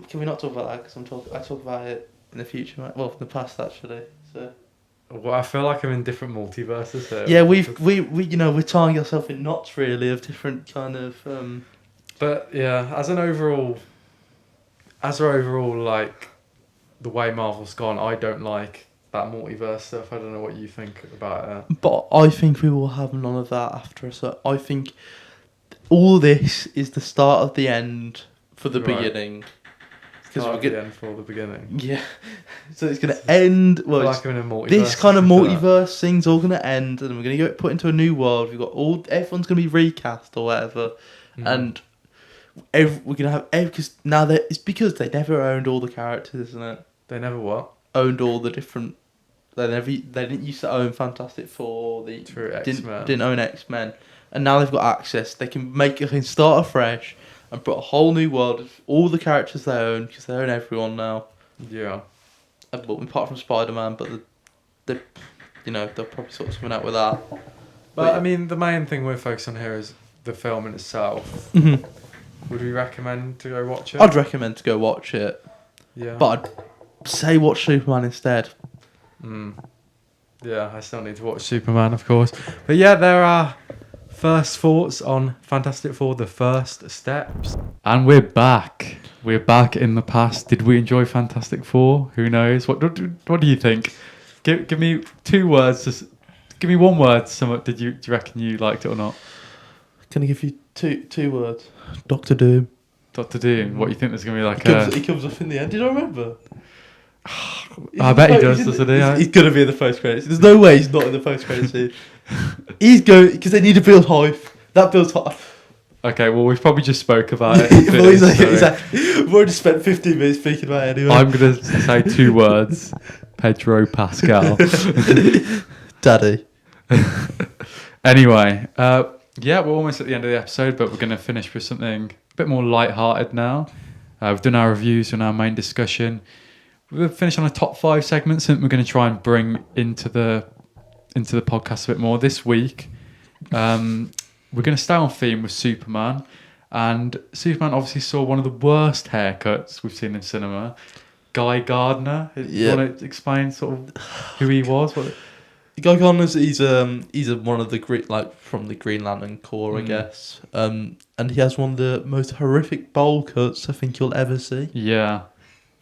can we not talk about that? Because I talk about it in the future. Right? Well, in the past actually. So. Well, I feel like I'm in different multiverses here. Yeah, we we're tying ourselves in knots really of different kind of. But yeah, as overall like the way Marvel's gone, I don't like that multiverse stuff. I don't know what you think about it. But I think we will have none of that after us. So I think all this is the start of the end for the beginning. Start of the end for the beginning. Yeah. So it's going to end. Well, like in a multiverse. This kind of multiverse thing's all going to end, and we're going to get put into a new world. We've got everyone's going to be recast or whatever, and we're going to have because now it's because they never owned all the characters, isn't it? They never what? Owned all the different. They didn't used to own Fantastic Four. They didn't own X-Men, and now they've got access. They can start afresh and put a whole new world of all the characters they own because they own everyone now. Yeah. But apart from Spider-Man, but they'll probably sort something out with that. But I mean, the main thing we're focused on here is the film in itself. Mm-hmm. Would we recommend to go watch it? I'd recommend to go watch it. Yeah. But I'd say watch Superman instead. Yeah, I still need to watch Superman, of course. But yeah, there are first thoughts on Fantastic Four, the first steps. And we're back. We're back in the past. Did we enjoy Fantastic Four? Who knows? What do you think? Give me 2 words. Give me 1 word. Do you reckon you liked it or not? Can I give you two words? Doctor Doom. Doctor Doom. What, you think there's going to be like he comes up in the end. Did I remember? I bet he does, doesn't he? He's going to be in the post credits. There's no way he's not in the post credits scene. He's going because they need to build hype. That builds hype. Okay, well, we've probably just spoke about it. We've already spent 15 minutes speaking about it anyway. I'm going to say 2 words. Pedro Pascal. Daddy. Anyway, yeah, we're almost at the end of the episode, but we're going to finish with something a bit more light-hearted now. We've done our reviews and our main discussion. We'll finish on a top 5 segment, something we're going to try and bring into the podcast a bit more this week. We're going to stay on theme with Superman, and Superman obviously saw one of the worst haircuts we've seen in cinema. Guy Gardner. You want to explain sort of who he was? Guy Gardner's he's one of the from the Green Lantern Corps, I guess. And he has one of the most horrific bowl cuts I think you'll ever see. Yeah.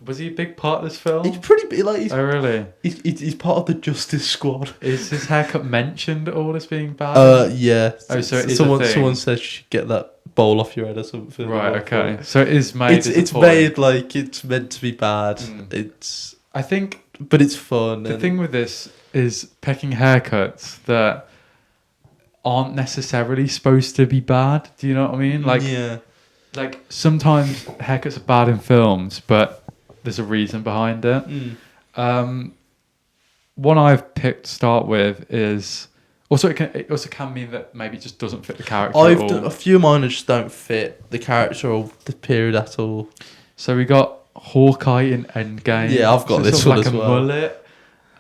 Was he a big part of this film? He's pretty big. Oh, really? He's part of the Justice Squad. Is his haircut mentioned at all as being bad? Yeah. Oh, so it is someone says you should get that bowl off your head or something. Right. Okay. So it is made. It's made like it's meant to be bad. I think, but it's fun. The thing with this is picking haircuts that aren't necessarily supposed to be bad. Do you know what I mean? Like, yeah. Like sometimes haircuts are bad in films, but there's a reason behind it. One I've picked to start with is also it also can mean that maybe it just doesn't fit the character. A few of mine just don't fit the character or the period at all. So we got Hawkeye in Endgame. Yeah, I've got this one as well. Mullet.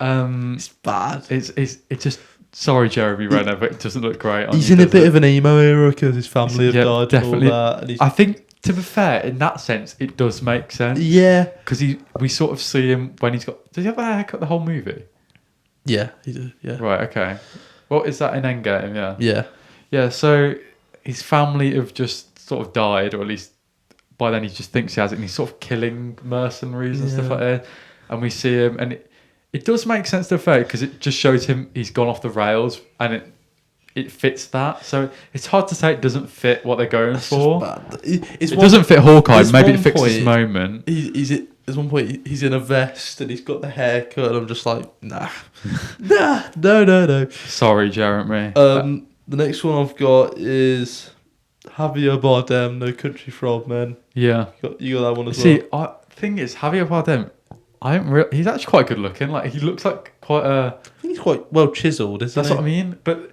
It's bad. It's just sorry, Jeremy Renner, but it doesn't look great. He's in a bit of an emo era because his family have died. Definitely. And all that, and I think, to be fair, in that sense, it does make sense. Yeah, because we sort of see him when he's got. Does he have a haircut the whole movie? Yeah, he did. Yeah. Right. Okay. Well, is that in Endgame? Yeah. Yeah. Yeah. So his family have just sort of died, or at least by then he just thinks he has it, and he's sort of killing mercenaries and stuff like that. And we see him, and it does make sense to fair because it just shows him he's gone off the rails, and it fits that. So it's hard to say it doesn't fit what they're going for. It doesn't fit Hawkeye. Maybe it fixes this moment. There's one point he's in a vest and he's got the haircut, and I'm just like, nah, no. Sorry, Jeremy. The next one I've got is Javier Bardem, No Country for Old Men. Yeah, you got that one as well. See, I think it's Javier Bardem. He's actually quite good looking. Like, he looks like quite a... I think he's quite well chiseled, isn't That's what I mean. But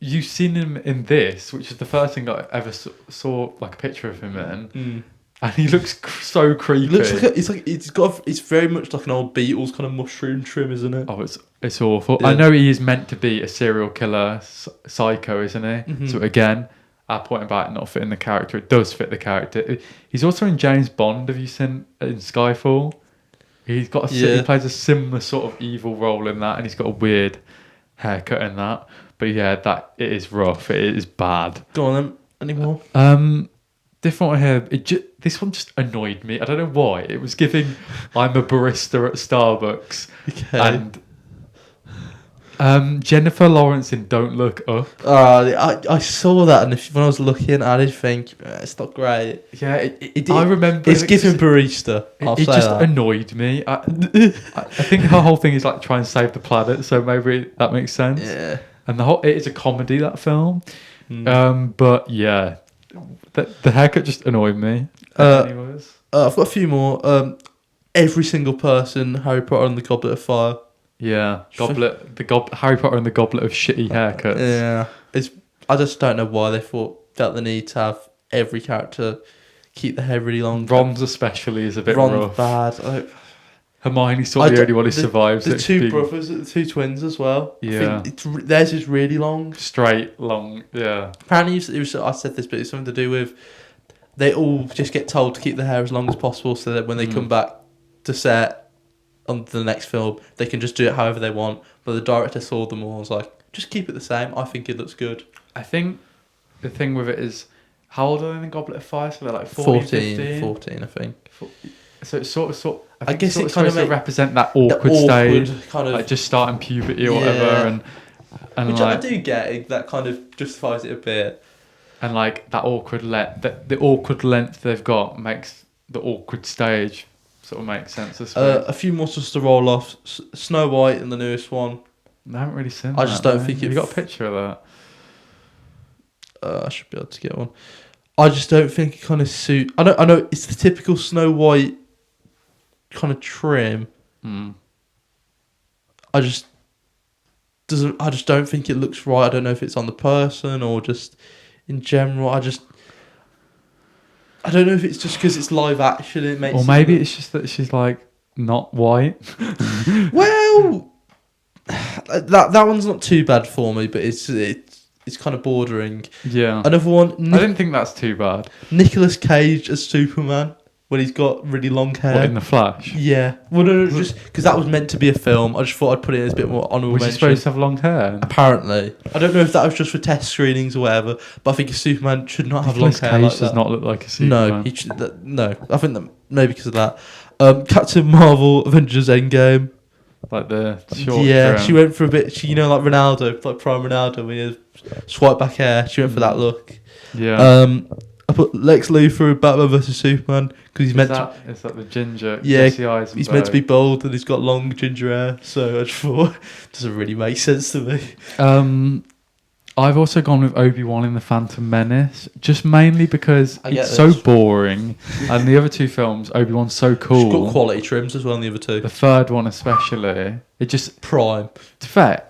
you've seen him in this, which is the first thing I ever saw like a picture of him in. And he looks so creepy. He looks like it's very much like an old Beatles kind of mushroom trim, isn't it? Oh, it's awful. Yeah. I know he is meant to be a serial killer psycho, isn't he? Mm-hmm. So again, our point about it not fitting the character, it does fit the character. He's also in James Bond. Have you seen in Skyfall? He plays a similar sort of evil role in that, and he's got a weird haircut in that. But yeah, it is rough. It is bad. Go on then. Any more? Different one here. This one just annoyed me. I don't know why. It was giving I'm a barista at Starbucks. Okay. And Jennifer Lawrence in Don't Look Up. I saw that, and when I was looking, I did think it's not great. Yeah, I remember. It's giving barista. It just annoyed me. I think her whole thing is like try and save the planet, so maybe that makes sense. Yeah. And it is a comedy, that film. But yeah. The haircut just annoyed me. I've got a few more. Every single person, Harry Potter and the Goblet of Fire. Yeah, Harry Potter and the Goblet of shitty haircuts. Yeah, I just don't know why they felt the need to have every character keep the hair really long. Ron's especially is a bit rough. Bad. Hermione's sort of the only one who survives. The two brothers, the two twins as well. Yeah, theirs is really long, straight, long. Yeah. Apparently, I said this, but it's something to do with they all just get told to keep the hair as long as possible, so that when they come back to set on the next film, they can just do it however they want. But the director saw them all and was like, just keep it the same. I think it looks good. I think the thing with it is, how old are they in the Goblet of Fire? So they're like 14, 14, I think. So it's sort of. I guess it's supposed to represent that awkward stage, kind of like just starting puberty or whatever, and which like, I do get. That kind of justifies it a bit. And like that awkward the awkward length they've got makes the awkward stage sort of make sense. A few more just to roll off. Snow White in the newest one. I haven't really seen. I just don't think you got a picture of that. I should be able to get one. I just don't think it kind of suit. I know it's the typical Snow White kind of trim. I just don't think it looks right. I don't know if it's on the person or just in general. I don't know if it's just because it's live action. It makes. Or maybe it's just that she's like not white. Well, that one's not too bad for me, but it's kind of bordering. Yeah. Another one. I didn't think that's too bad. Nicolas Cage as Superman. When he's got really long hair. What, in The Flash? Yeah. Well, no, just because that was meant to be a film. I just thought I'd put it as a bit more honourable mention. Was he supposed to have long hair? Apparently. I don't know if that was just for test screenings or whatever, but I think a Superman should not have long hair Cage like that. does not look like a Superman. No, I think that maybe because of that. Captain Marvel, Avengers Endgame. Like the short term. She went for a bit, like Ronaldo, like prime Ronaldo, when he had swipe back hair. She went for that look. Yeah. I put Lex Luthor in Batman vs Superman because he's meant to. It's like the ginger. Yeah, Jesse Eisenberg. He's meant to be bald and he's got long ginger hair. So I just thought it doesn't really make sense to me. I've also gone with Obi-Wan in The Phantom Menace, just mainly because it's so boring, and the other two films, Obi-Wan's so cool. She's got quality trims as well in the other two. The third one especially, it just prime. To fair,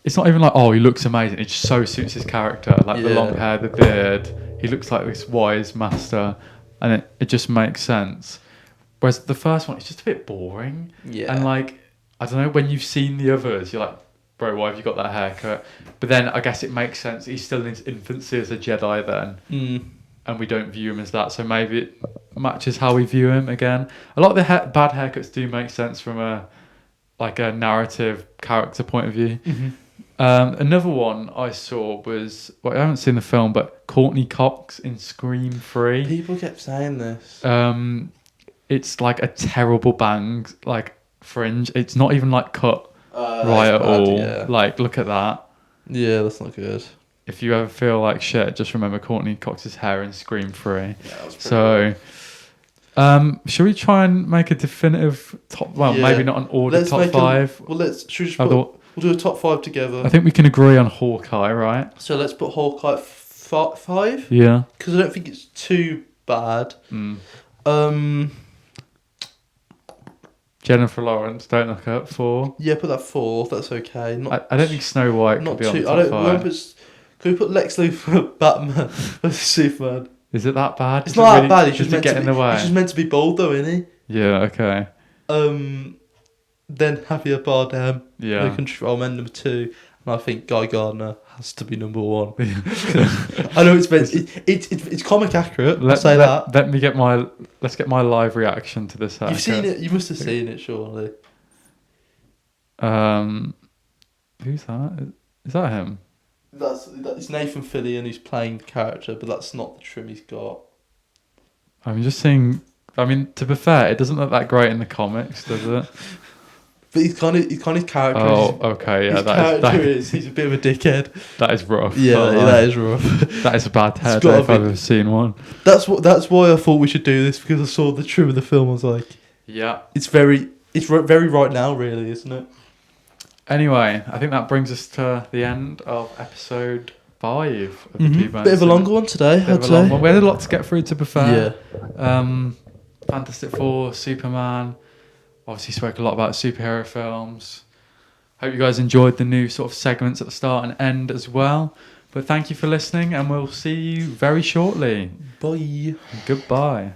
it's not even like he looks amazing. It just so suits his character, like the long hair, the beard. He looks like this wise master, and it just makes sense. Whereas the first one, it's just a bit boring. Yeah. And like, I don't know, when you've seen the others, you're like, bro, why have you got that haircut? But then I guess it makes sense. He's still in his infancy as a Jedi then. And we don't view him as that. So maybe it matches how we view him again. A lot of the bad haircuts do make sense from a narrative character point of view. Mm-hmm. Another one I saw was, I haven't seen the film, but Courtney Cox in Scream 3. People kept saying this. It's like a terrible bang, like fringe. It's not even like cut right at all. Yeah. Like, look at that. Yeah, that's not good. if you ever feel like shit, just remember Courtney Cox's hair in Scream 3. Yeah, that was pretty so, should we try and make a definitive top? Well, maybe not an order top 5. We'll do a top 5 together. I think we can agree on Hawkeye, right? So let's put Hawkeye 5. Yeah. Because I don't think it's too bad. Jennifer Lawrence, don't look up 4. Yeah, put that 4. That's okay. I don't think Snow White could be on the top 5. Can we put Lex Luthor, Batman, versus Superman? Is it that bad? It's not that bad. He's just meant to get in the way. He's just meant to be bold, though, isn't he? Yeah. Okay. Then Javier Bardem. Yeah. No Country for Old Men, number 2, and I think Guy Gardner has to be number 1. I know it's comic accurate. Let's say that. Let's get my live reaction to this. You've seen it. You must have seen it, surely. Who's that? Is that him? It's Nathan Fillion who's playing the character, but that's not the trim he's got. I'm just seeing. I mean, to be fair, it doesn't look that great in the comics, does it? But he's kind of character. Oh, okay, yeah. He's a bit of a dickhead. That is rough. Yeah, that is rough. That is a bad hair day if I've ever seen one. That's why I thought we should do this, because I saw the trim of the film. I was like, yeah, it's very right now, really, isn't it? Anyway, I think that brings us to the end of episode 5 of the Two Bones. Bit of a longer one today, I'd say. We had a lot to get through, to be fair. Yeah. Fantastic Four, Superman. Obviously spoke a lot about superhero films. Hope you guys enjoyed the new sort of segments at the start and end as well. But thank you for listening, and we'll see you very shortly. Bye. Goodbye.